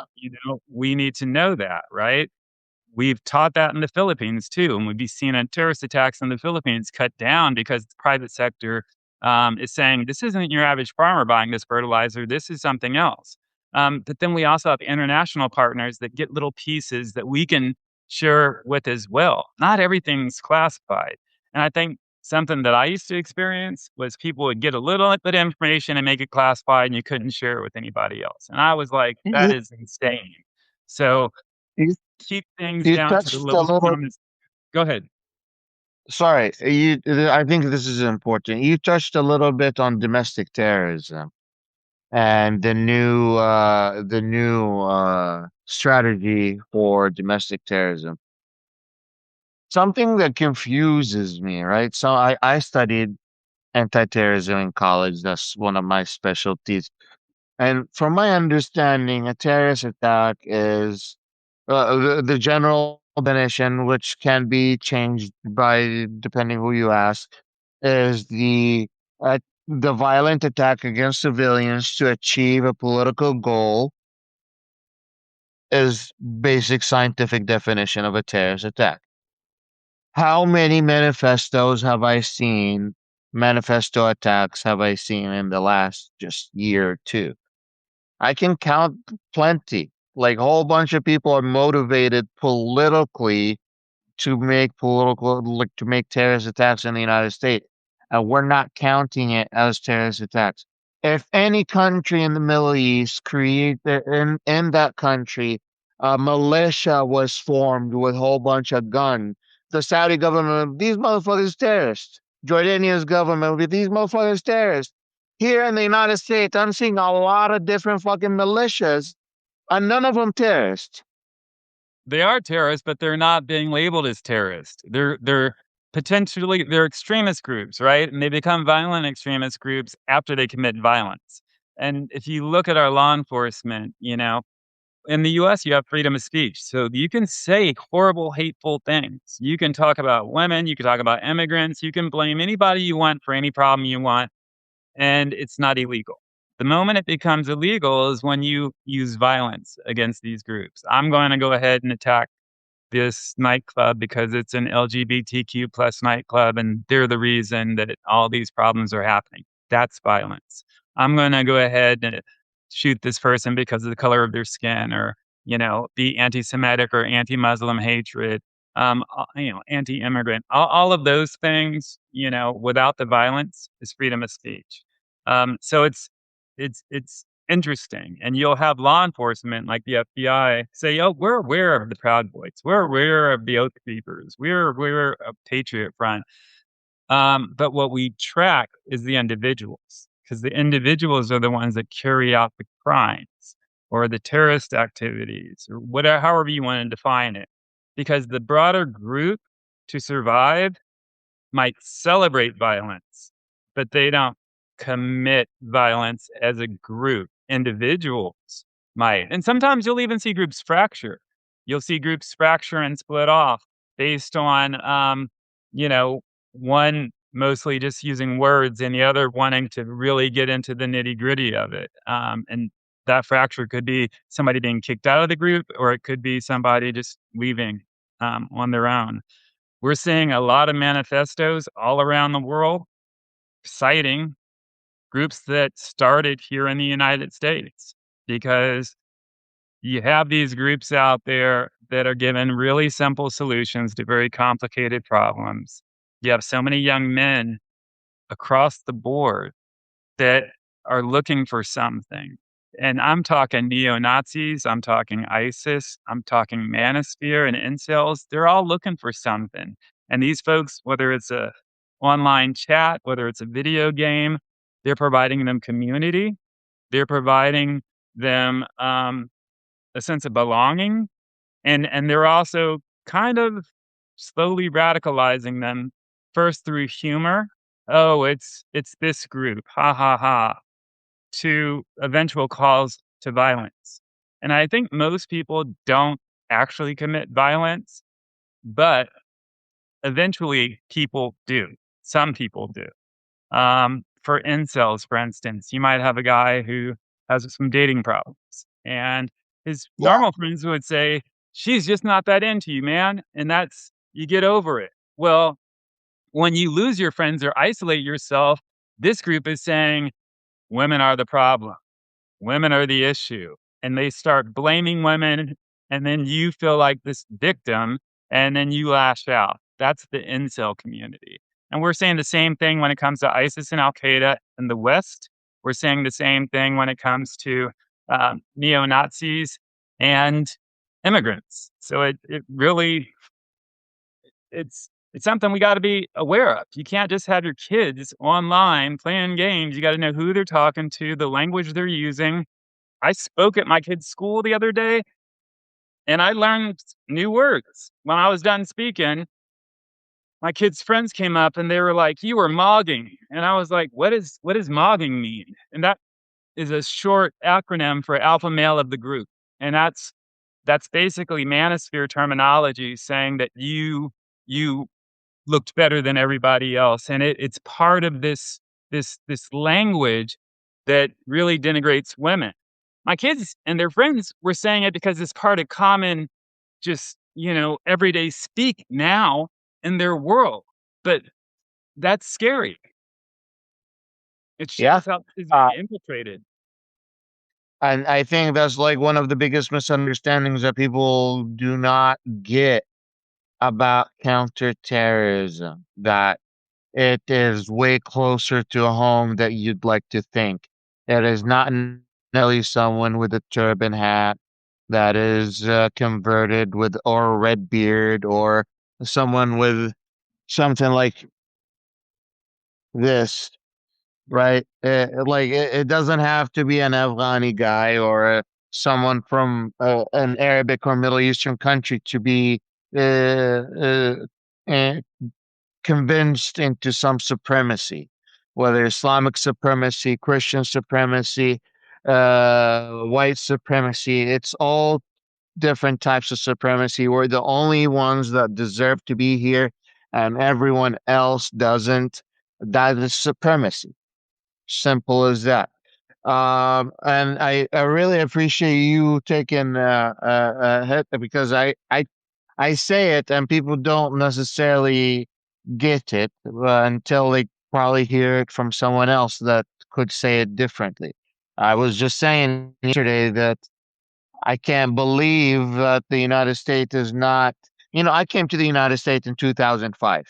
We need to know that, right? We've taught that in the Philippines too, and we've been seeing terrorist attacks in the Philippines cut down because the private sector is saying this isn't your average farmer buying this fertilizer. This is something else. But then we also have international partners that get little pieces that we can share with as well. Not everything's classified, and I think something that I used to experience was people would get a little bit of information and make it classified, and you couldn't share it with anybody else. And I was like, that You, is insane. So you, keep things you down to the touched a lowest little. common. Go ahead. Sorry, I think this is important. You touched a little bit on domestic terrorism and the new strategy for domestic terrorism. Something that confuses me, right? So I studied anti-terrorism in college. That's one of my specialties. And from my understanding, a terrorist attack is the general definition, which can be changed by depending who you ask, is the violent attack against civilians to achieve a political goal is basic scientific definition of a terrorist attack. How many manifesto attacks have I seen in the last just year or two? I can count plenty. Like a whole bunch of people are motivated politically to make terrorist attacks in the United States, and we're not counting it as terrorist attacks. If any country in the Middle East in that country, a militia was formed with a whole bunch of guns, the Saudi government, these motherfuckers terrorists. Jordania's government with these motherfuckers terrorists. Here in the United States, I'm seeing a lot of different fucking militias, and none of them terrorists. They are terrorists, but they're not being labeled as terrorists. They're extremist groups, right? And they become violent extremist groups after they commit violence. And if you look at our law enforcement, in the US, you have freedom of speech. So you can say horrible, hateful things. You can talk about women. You can talk about immigrants. You can blame anybody you want for any problem you want, and it's not illegal. The moment it becomes illegal is when you use violence against these groups. I'm going to go ahead and attack this nightclub because it's an LGBTQ plus nightclub and they're the reason that all these problems are happening. That's violence. I'm going to go ahead and shoot this person because of the color of their skin or, be anti-Semitic or anti-Muslim hatred, anti-immigrant. All of those things, without the violence is freedom of speech. So it's interesting. And you'll have law enforcement like the FBI say, oh, we're aware of the Proud Boys. We're aware of the Oath Keepers. We're aware of Patriot Front. But what we track is the individuals because the individuals are the ones that carry out the crimes or the terrorist activities or whatever, however you want to define it. Because the broader group to survive might celebrate violence, but they don't commit violence as a group. Individuals might. And sometimes you'll even see groups fracture. You'll see groups fracture and split off based on, you know, one mostly just using words and the other wanting to really get into the nitty gritty of it. And that fracture could be somebody being kicked out of the group, or it could be somebody just leaving on their own. We're seeing a lot of manifestos all around the world citing groups that started here in the United States because you have these groups out there that are given really simple solutions to very complicated problems. You have so many young men across the board that are looking for something. And I'm talking neo Nazis, I'm talking ISIS, I'm talking Manosphere and incels. They're all looking for something. And these folks, whether it's a online chat, whether it's a video game, they're providing them community. They're providing them a sense of belonging, and they're also kind of slowly radicalizing them first through humor. Oh, it's this group, ha ha ha, to eventual calls to violence. And I think most people don't actually commit violence, but eventually people do. Some people do. For incels, for instance, you might have a guy who has some dating problems, and his Yeah. normal friends would say, "She's just not that into you, man," and that's you get over it. Well, when you lose your friends or isolate yourself, this group is saying women are the problem. Women are the issue. And they start blaming women. And then you feel like this victim and then you lash out. That's the incel community. And we're saying the same thing when it comes to ISIS and Al Qaeda in the West. We're saying the same thing when it comes to neo Nazis and immigrants. So it really it's something we got to be aware of. You can't just have your kids online playing games. You got to know who they're talking to, the language they're using. I spoke at my kid's school the other day and I learned new words. When I was done speaking, my kids' friends came up and they were like, "You were mogging." And I was like, what does mogging mean?" And that is a short acronym for alpha male of the group. And that's basically manosphere terminology saying that you looked better than everybody else. And it's part of this language that really denigrates women. My kids and their friends were saying it because it's part of common, just, everyday speak now in their world. But that's scary. It Yeah. shows how it's Uh, infiltrated. and I think that's like one of the biggest misunderstandings that people do not get about counterterrorism, that it is way closer to home that you'd like to think. It is not necessarily someone with a turban hat that is converted with or a red beard or someone with something like this, right? It doesn't have to be an Afghani guy or someone from an Arabic or Middle Eastern country to be uh, uh, uh, convinced into some supremacy, whether Islamic supremacy, Christian supremacy, white supremacy. It's all different types of supremacy. We're the only ones that deserve to be here, and everyone else doesn't. That is supremacy. Simple as that. And I really appreciate you taking a hit because I say it and people don't necessarily get it until they probably hear it from someone else that could say it differently. I was just saying yesterday that I can't believe that the United States is not, I came to the United States in 2005.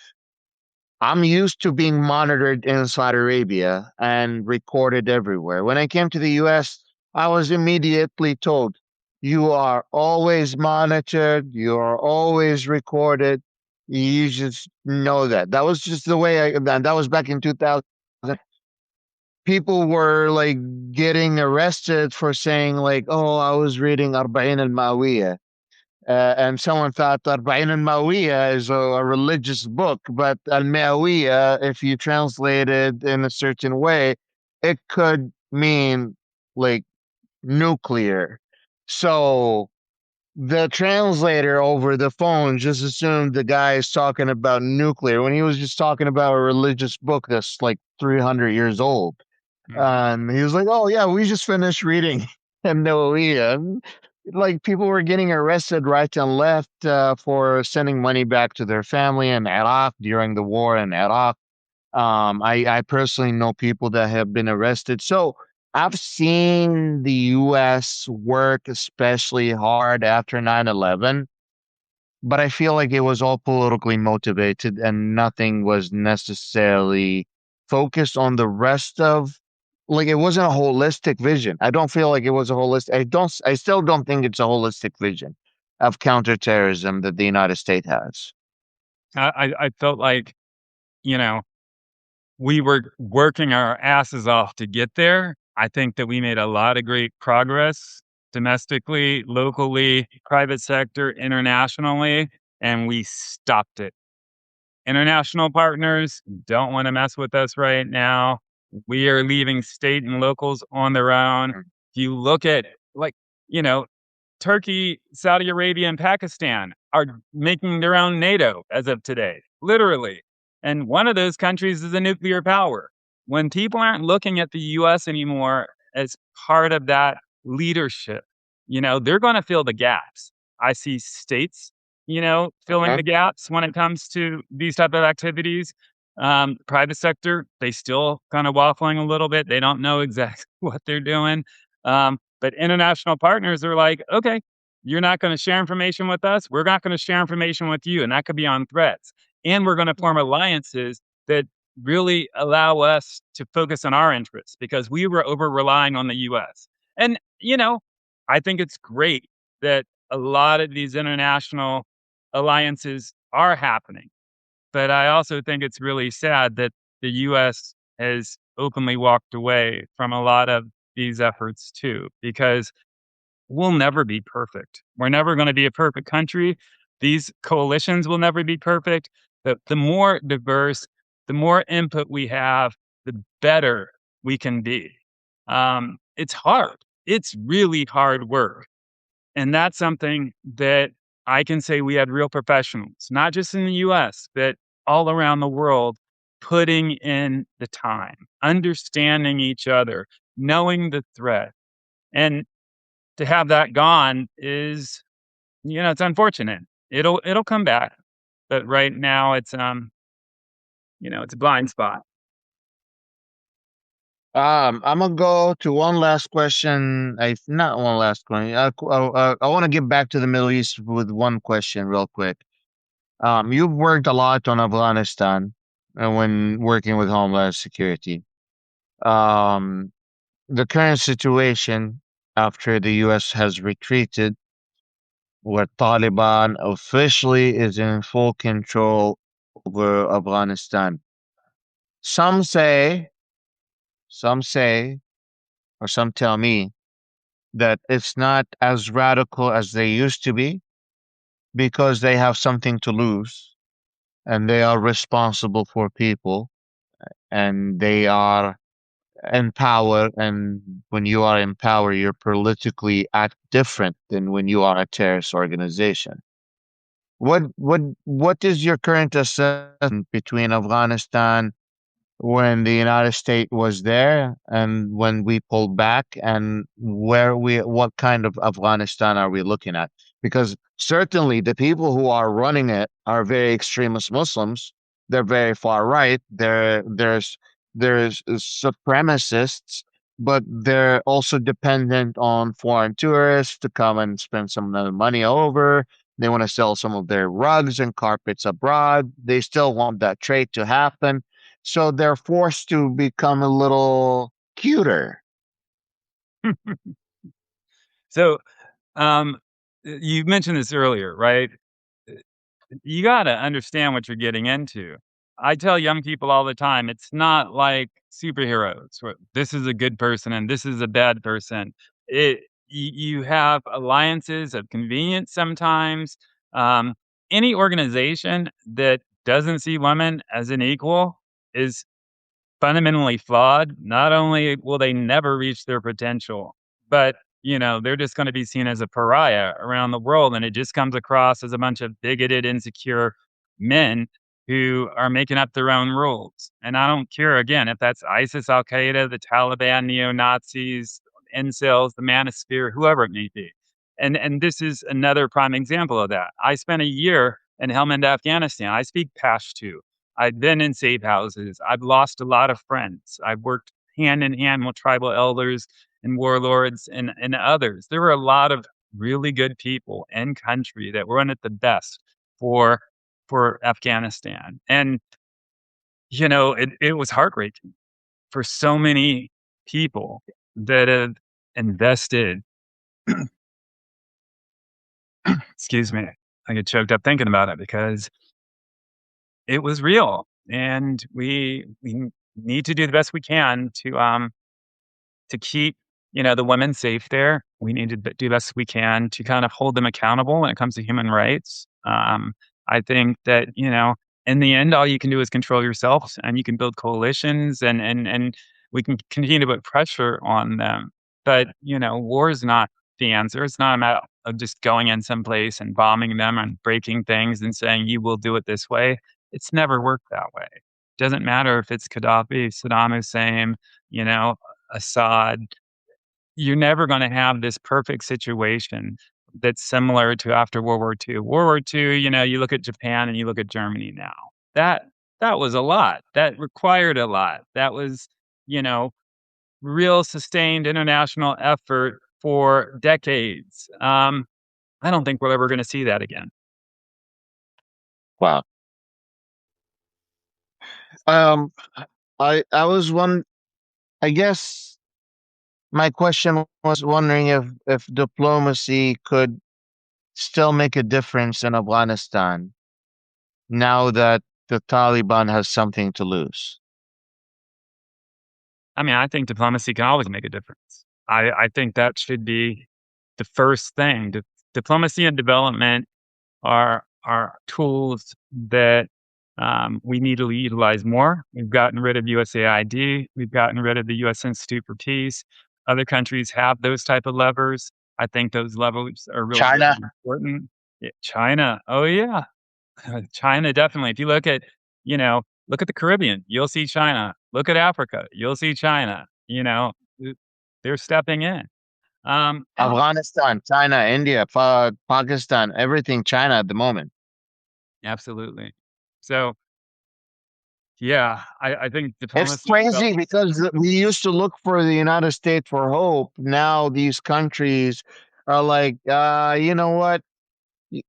I'm used to being monitored in Saudi Arabia and recorded everywhere. When I came to the US, I was immediately told, you are always monitored, you are always recorded. You just know that. That was just the way that was back in 2000. People were like getting arrested for saying, like, oh, I was reading Arba'in al-Mawiyah. And someone thought that Arba'in al-Mawiyah is a religious book, but al-Mawiyah, if you translate it in a certain way, it could mean like nuclear. So the translator over the phone just assumed the guy is talking about nuclear when he was just talking about a religious book that's like 300 years old. Mhm. And he was like, "Oh yeah, we just finished reading Noah." And like people were getting arrested right and left for sending money back to their family in Iraq during the war in Iraq. I personally know people that have been arrested. So I've seen the U.S. work especially hard after 9/11, but I feel like it was all politically motivated and nothing was necessarily focused on the rest of like it wasn't a holistic vision. I don't feel like it was a holistic I still don't think it's a holistic vision of counterterrorism that the United States has. I felt like, you know, we were working our asses off to get there. I think that we made a lot of great progress domestically, locally, private sector, internationally, and we stopped it. International partners don't want to mess with us right now. We are leaving state and locals on their own. If you look at, like, you know, Turkey, Saudi Arabia, and Pakistan are making their own NATO as of today, literally. And one of those countries is a nuclear power. When people aren't looking at the US anymore as part of that leadership, they're going to fill the gaps. I see states, filling Mhm. the gaps when it comes to these type of activities. Private sector, they still kind of waffling a little bit. They don't know exactly what they're doing. But international partners are like, okay, you're not going to share information with us. We're not going to share information with you. And that could be on threats. And we're going to form alliances that really allow us to focus on our interests because we were over relying on the US. And, I think it's great that a lot of these international alliances are happening. But I also think it's really sad that the US has openly walked away from a lot of these efforts too, because we'll never be perfect. We're never going to be a perfect country. These coalitions will never be perfect. The more diverse, the more input we have, the better we can be. It's hard. It's really hard work. And that's something that I can say we had real professionals, not just in the US, but all around the world, putting in the time, understanding each other, knowing the threat. And to have that gone is, it's unfortunate. It'll come back. But right now it's a blind spot. I'm gonna go to one last question. I Not one last question. I want to get back to the Middle East with one question, real quick. You've worked a lot on Afghanistan, when working with Homeland Security. Um, the current situation after the U.S. has retreated, where Taliban officially is in full control over Afghanistan. Some say, some say, or some tell me that it's not as radical as they used to be because they have something to lose and they are responsible for people and they are in power. And when you are in power, you're politically act different than when you are a terrorist organization. What is your current assessment between Afghanistan when the United States was there and when we pulled back, and what kind of Afghanistan are we looking at? Because certainly the people who are running it are very extremist Muslims. They're very far right. There's supremacists, but they're also dependent on foreign tourists to come and spend some of the money over. They want to sell some of their rugs and carpets abroad. They still want that trade to happen, so they're forced to become a little cuter. So, um, you mentioned this earlier, right? You gotta understand what you're getting into. I tell young people all the time, it's not like superheroes where this is a good person and this is a bad person. You have alliances of convenience sometimes. Um, any organization that doesn't see women as an equal is fundamentally flawed. Not only will they never reach their potential, but they're just going to be seen as a pariah around the world, and it just comes across as a bunch of bigoted, insecure men who are making up their own rules. And I don't care again if that's ISIS, Al Qaeda, the Taliban, neo Nazis, incels, the Manosphere, whoever it may be. And this is another prime example of that. I spent a year in Helmand, Afghanistan. I speak Pashto. I've been in safe houses. I've lost a lot of friends. I've worked hand in hand with tribal elders and warlords and others. There were a lot of really good people in country that were in it the best for Afghanistan. And it was heartbreaking for so many people that have invested. Excuse me. I get choked up thinking about it because it was real, and we need to do the best we can to keep, the women safe there. We need to do the best we can to kind of hold them accountable when it comes to human rights. I think that, in the end, all you can do is control yourself, and you can build coalitions, and we can continue to put pressure on them. But, war is not the answer. It's not of just going in someplace and bombing them and breaking things and saying, "You will do it this way." It's never worked that way. Doesn't matter if it's Gaddafi, Saddam Hussein, you know, Assad. You're never gonna have this perfect situation that's similar to after World War II. World War II, you look at Japan and you look at Germany now. That that was a lot. That required a lot. That was, you know, real sustained international effort for decades. I don't think we're ever gonna see that again. Wow. Um, I was one. I guess my question was wondering if diplomacy could still make a difference in Afghanistan now that the Taliban has something to lose. I mean, I think diplomacy can always make a difference. I think that should be the first thing. Diplomacy and development are tools that we need to utilize more. We've gotten rid of USAID. We've gotten rid of the U.S. Institute for Peace. Other countries have those type of levers. I think those levers are really, China, really important. Yeah, China, oh yeah, China definitely. If you look at the Caribbean, you'll see China. Look at Africa, you'll see China. They're stepping in. And Afghanistan, China, India, Pakistan, everything China at the moment. absolutely. So yeah, I think It's diplomacy and crazy because we used to look for the United States for hope. Now these countries are like, you know what?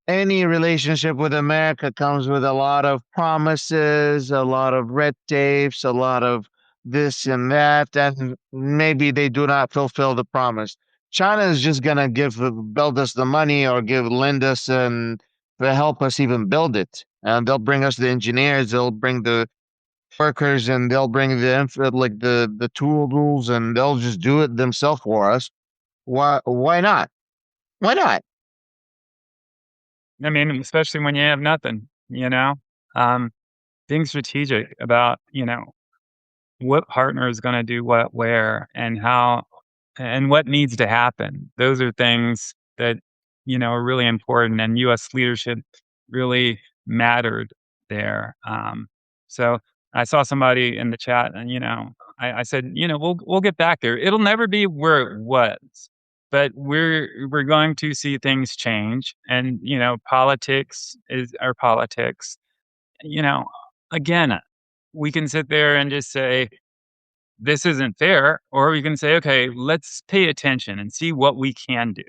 Any relationship with America comes with a lot of promises, a lot of red tapes, a lot of this and that, and maybe they do not fulfill the promise. China is just gonna build us the money or lend us and to help us even build it. And they'll bring us the engineers, they'll bring the workers, and they'll bring like the tools, and they'll just do it themselves for us. Why not? Why not? I mean, especially when you have nothing, um, being strategic about, what partner is going to do what, where, and how, and what needs to happen. Those are things that, are really important. And U.S. leadership really mattered there. So I saw somebody in the chat, and I said, we'll get back there. It'll never be where it was, but we're going to see things change, and politics is our politics. You know, again, we can sit there and just say this isn't fair, or we can say, okay, let's pay attention and see what we can do.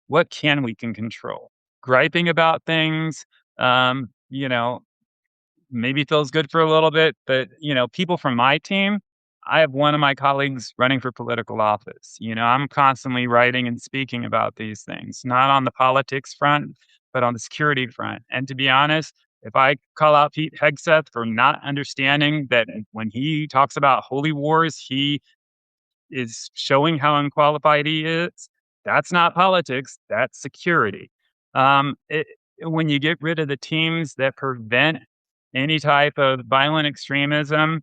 What can control? Griping about things, um, you know, maybe feels good for a little bit, but people from my team, I have one of my colleagues running for political office. I'm constantly writing and speaking about these things, not on the politics front, but on the security front. And to be honest, if I call out Pete Hegseth for not understanding that when he talks about holy wars, he is showing how unqualified he is. That's not politics. That's security. When you get rid of the teams that prevent any type of violent extremism,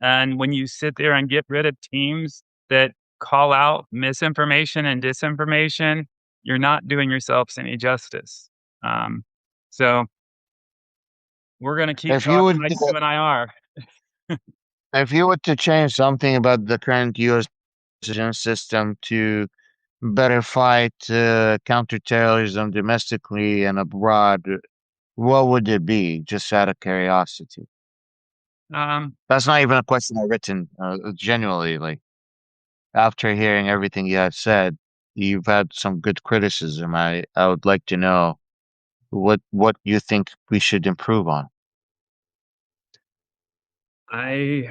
and when you sit there and get rid of teams that call out misinformation and disinformation, you're not doing yourselves any justice. Um, so we're going to keep If you talking would like you and I are. If you were to change something about the current U.S. intelligence system to better fight counterterrorism domestically and abroad, what would it be? Just out of curiosity. Um, That's not even a question I've written. Genuinely, like after hearing everything you have said, you've had some good criticism. I would like to know what you think we should improve on. I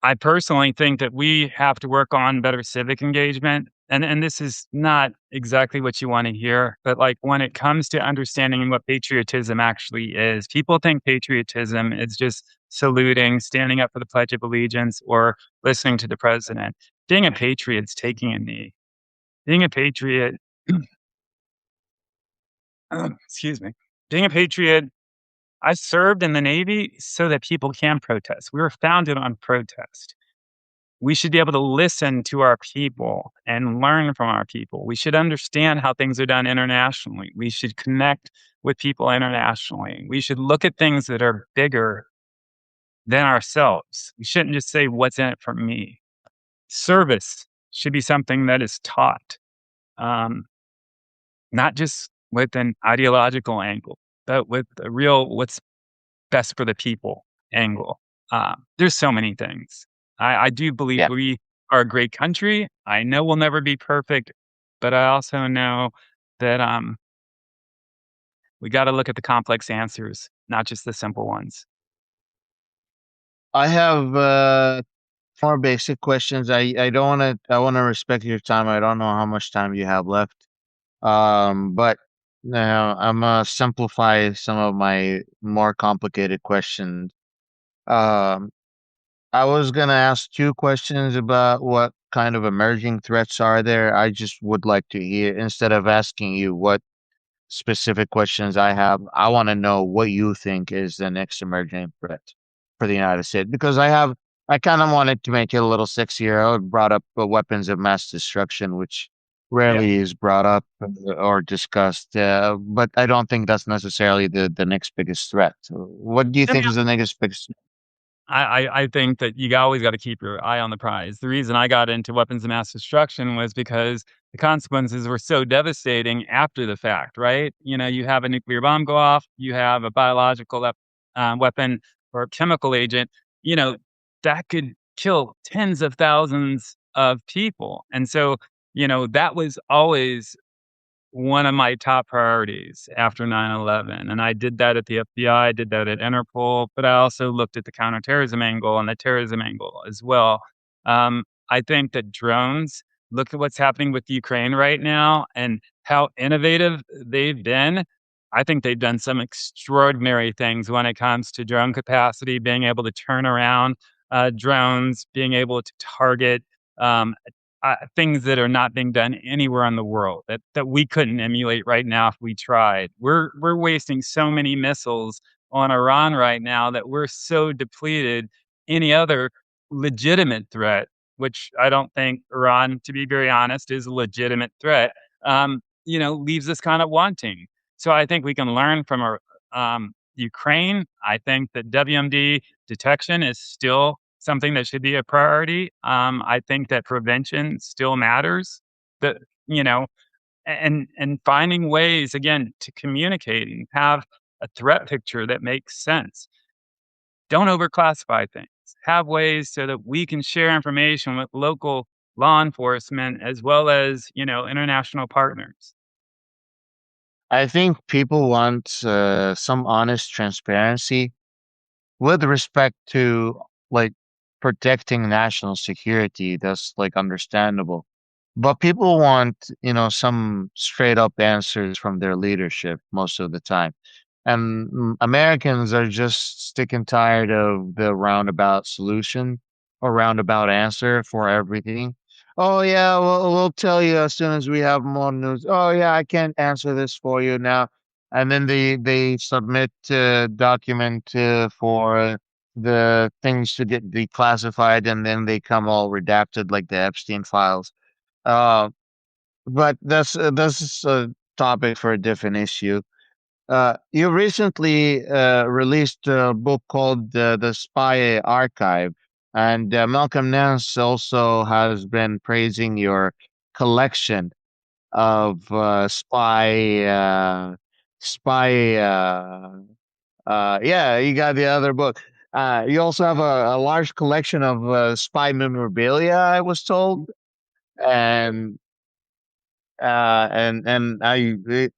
I personally think that we have to work on better civic engagement. And this is not exactly what you want to hear, but like when it comes to understanding what patriotism actually is, people think patriotism is just saluting, standing up for the Pledge of Allegiance, or listening to the president. Being a patriot is taking a knee. Being a patriot, excuse me, being a patriot, I served in the Navy so that people can protest. We were founded on protest. we should be able to listen to our people and learn from our people. We should understand how things are done internationally. We should connect with people internationally. We should look at things that are bigger than ourselves. We shouldn't just say, "What's in it for me?" Service should be something that is taught, um, not just with an ideological angle, but with a real what's best for the people angle. There's so many things. I do believe Yeah. we are a great country. I know we'll never be perfect, but I also know that we got to look at the complex answers, not just the simple ones. I have more basic questions. I don't want to. I want to respect your time. I don't know how much time you have left. But I'm gonna simplify some of my more complicated questions. Um, I was gonna ask two questions about what kind of emerging threats are there. I just would like to hear, instead of asking you what specific questions I have, I want to know what you think is the next emerging threat for the United States. Because I kind of wanted to make it a little sexier. I brought up weapons of mass destruction, which Yeah. rarely is brought up or discussed. But I don't think that's necessarily the next biggest threat. What do you think is the next biggest? I think that you always got to keep your eye on the prize. The reason I got into weapons of mass destruction was because the consequences were so devastating after the fact, right? You know, you have a nuclear bomb go off, you have a biological weapon or a chemical agent, you know, that could kill tens of thousands of people. And so, you know, that was always one of my top priorities after 9/11, and I did that at the FBI, I did that at Interpol, but I also looked at the counterterrorism angle and the terrorism angle as well. I think that drones look at what's happening with Ukraine right now and how innovative they've been. I think they've done some extraordinary things when it comes to drone capacity, being able to turn around, drones, being able to target, um, things that are not being done anywhere in the world that we couldn't emulate right now if we tried. We're wasting so many missiles on Iran right now that we're so depleted. Any other legitimate threat, which I don't think Iran, to be very honest, is a legitimate threat, you know, leaves us kind of wanting. So I think we can learn from our Ukraine. I think that WMD detection is still something that should be a priority. I think that prevention still matters. That you know, and finding ways again to communicate and have a threat picture that makes sense. Don't overclassify things. Have ways so that we can share information with local law enforcement as well as international partners. I think people want some honest transparency with respect to like protecting national security. That's like understandable. But people want, some straight up answers from their leadership most of the time. And Americans are just sick and tired of the roundabout solution or roundabout answer for everything. Oh yeah, we'll tell you as soon as we have more news. Oh yeah, I can't answer this for you now. And then they submit document for the things to get declassified, and then they come all redacted like the Epstein files. Uh, but that's a topic for a different issue. You recently released a book called The Spy Archive, and Malcolm Nance also has been praising your collection of spy. Yeah, you got the other book. You also have a large collection of spy memorabilia, I was told, and and it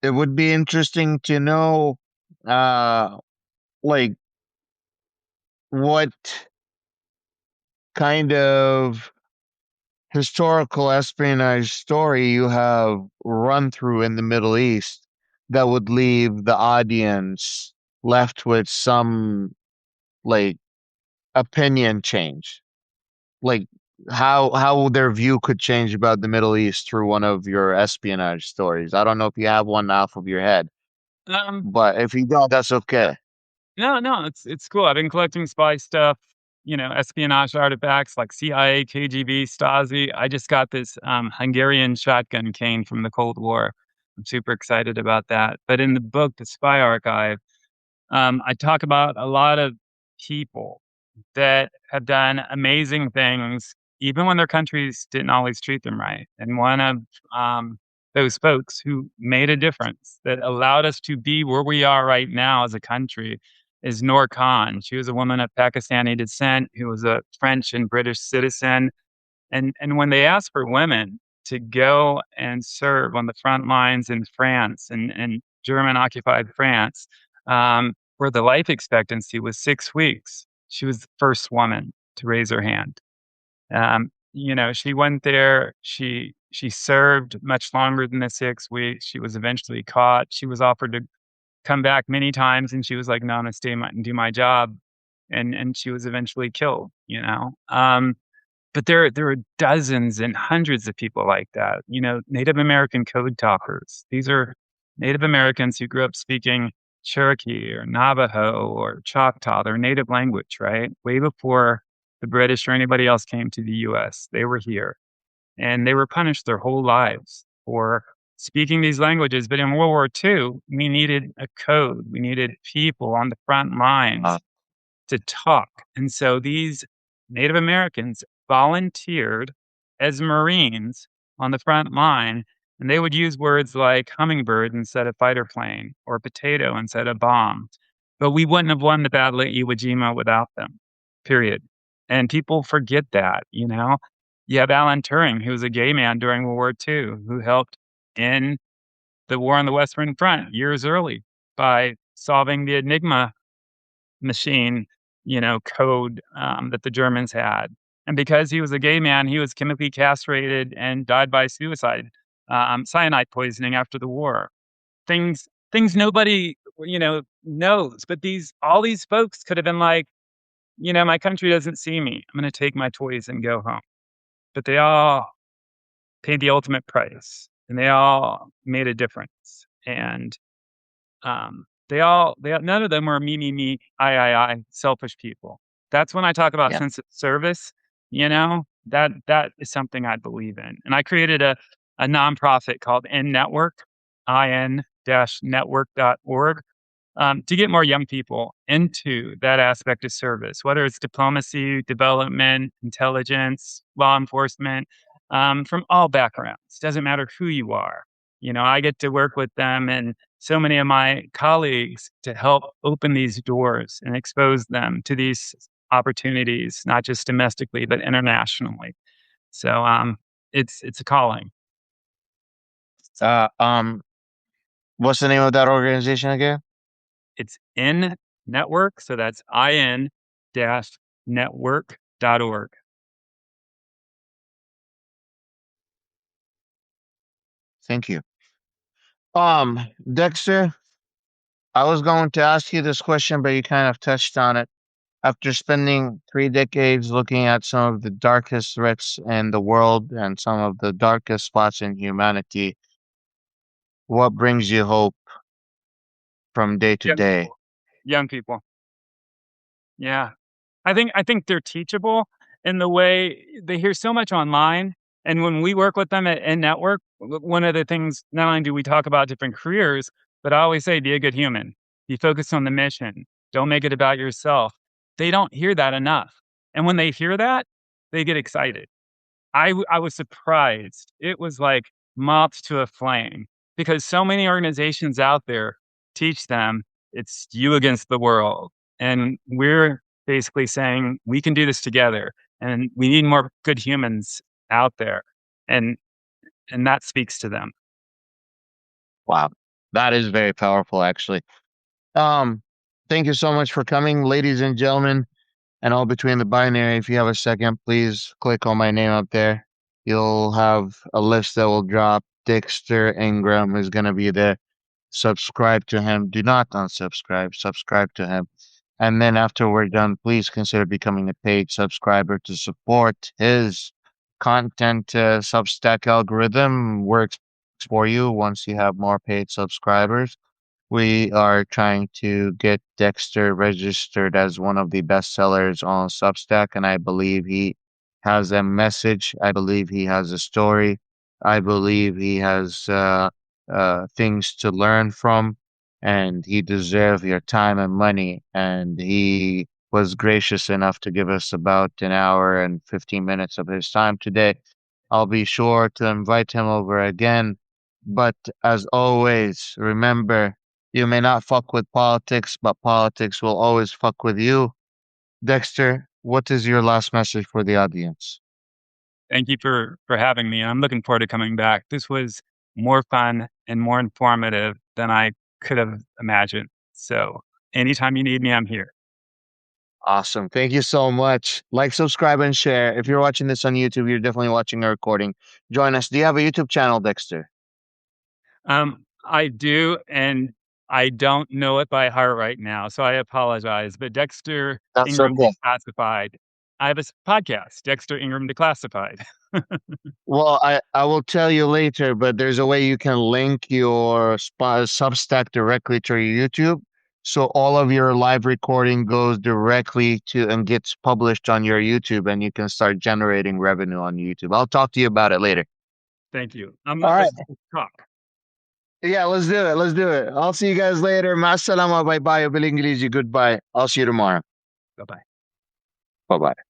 it would be interesting to know uh like what kind of historical espionage story you have run through in the Middle East that would leave the audience left with some like opinion change, like how their view could change about the Middle East through one of your espionage stories. I don't know if you have one off of your head. Um, But if you don't, that's okay. no, no, it's cool. I've been collecting spy stuff, espionage artifacts like CIA, KGB, Stasi. I just got this Hungarian shotgun cane from the Cold War. I'm super excited about that. But in the book, The Spy Archive, I talk about a lot of people that have done amazing things, even when their countries didn't always treat them right. And one of those folks who made a difference that allowed us to be where we are right now as a country is Noor Khan. She was a woman of Pakistani descent who was a French and British citizen, and when they asked for women to go and serve on the front lines in France and German occupied France, where the life expectancy was 6 weeks, she was the first woman to raise her hand. She went there. She served much longer than the 6 weeks. She was eventually caught. She was offered to come back many times, and she was like, "No, I'm gonna stay and do my job." And she was eventually killed. But there are dozens and hundreds of people like that. Native American code talkers. These are Native Americans who grew up speaking Cherokee or Navajo or Choctaw, their native language, right? Way before the British or anybody else came to the US. They were here and they were punished their whole lives for speaking these languages. But in World War II, we needed a code. We needed people on the front lines Uh, to talk. And so these Native Americans volunteered as Marines on the front line, and they would use words like hummingbird instead of fighter plane or potato instead of bomb. But we wouldn't have won the Battle of Iwo Jima without them, period. And people forget that. You have Alan Turing, who was a gay man during World War II, who helped in the war on the Western Front years early by solving the Enigma machine, code that the Germans had. And because he was a gay man, he was chemically castrated and died by suicide, cyanide poisoning after the war. Things nobody knows. But these all these folks could have been like, my country doesn't see me. I'm going to take my toys and go home. But they all paid the ultimate price, and they all made a difference. And none of them were me, I, selfish people. That's when I talk about yeah. sense of service, that is something I believe in. And I created a nonprofit called In Network, in-network.org, to get more young people into that aspect of service, whether it's diplomacy, development, intelligence, law enforcement, from all backgrounds. Doesn't matter who you are. I get to work with them and so many of my colleagues to help open these doors and expose them to these opportunities, not just domestically, but internationally. So it's a calling. Uh, um, what's the name of that organization again? It's in network. So that's in-network.org. Thank you. Dexter, I was going to ask you this question, but you kind of touched on it. After spending 3 decades looking at some of the darkest threats in the world and some of the darkest spots in humanity, what brings you hope from day to Young day? people. Young people. Yeah. I think they're teachable in the way they hear so much online. And when we work with them in network, one of the things, not only do we talk about different careers, but I always say, be a good human, be focused on the mission. Don't make it about yourself. They don't hear that enough. And when they hear that, they get excited. I was surprised. It was like moth to a flame because so many organizations out there teach them it's you against the world. And we're basically saying we can do this together and we need more good humans out there. And and that speaks to them. Wow, that is very powerful, actually. Um, thank you so much for coming, ladies and gentlemen, and all between the binary. If you have a second, please click on my name up there. You'll have a list that will drop. Dexter Ingram is going to be there. Subscribe to him. Do not unsubscribe. Subscribe to him. And then after we're done, please consider becoming a paid subscriber to support his content. Substack algorithm works for you once you have more paid subscribers. We are trying to get Dexter registered as one of the best sellers on Substack, and I believe he has a message. I believe he has a story. I believe he has things to learn from, and he deserves your time and money. And he was gracious enough to give us about an hour and 15 minutes of his time today. I'll be sure to invite him over again. But as always, remember, you may not fuck with politics, but politics will always fuck with you. Dexter, what is your last message for the audience? Thank you for having me. I'm looking forward to coming back. This was more fun and more informative than I could have imagined. So anytime you need me, I'm here. Awesome. Thank you so much. Like, subscribe, and share. If you're watching this on YouTube, you're definitely watching a recording. Join us. Do you have a YouTube channel, Dexter? I do, and I don't know it by heart right now, so I apologize. But Dexter That's Ingram okay. Declassified. I have a podcast, Dexter Ingram Declassified. Well, I will tell you later, but there's a way you can link your Substack directly to your YouTube. So all of your live recording goes directly to and gets published on your YouTube, and you can start generating revenue on YouTube. I'll talk to you about it later. Thank you. All right. Let's talk. Yeah, let's do it. Let's do it. I'll see you guys later. Ma salama. Bye bye. Bil Goodbye. I'll see you tomorrow. Bye bye. Bye bye.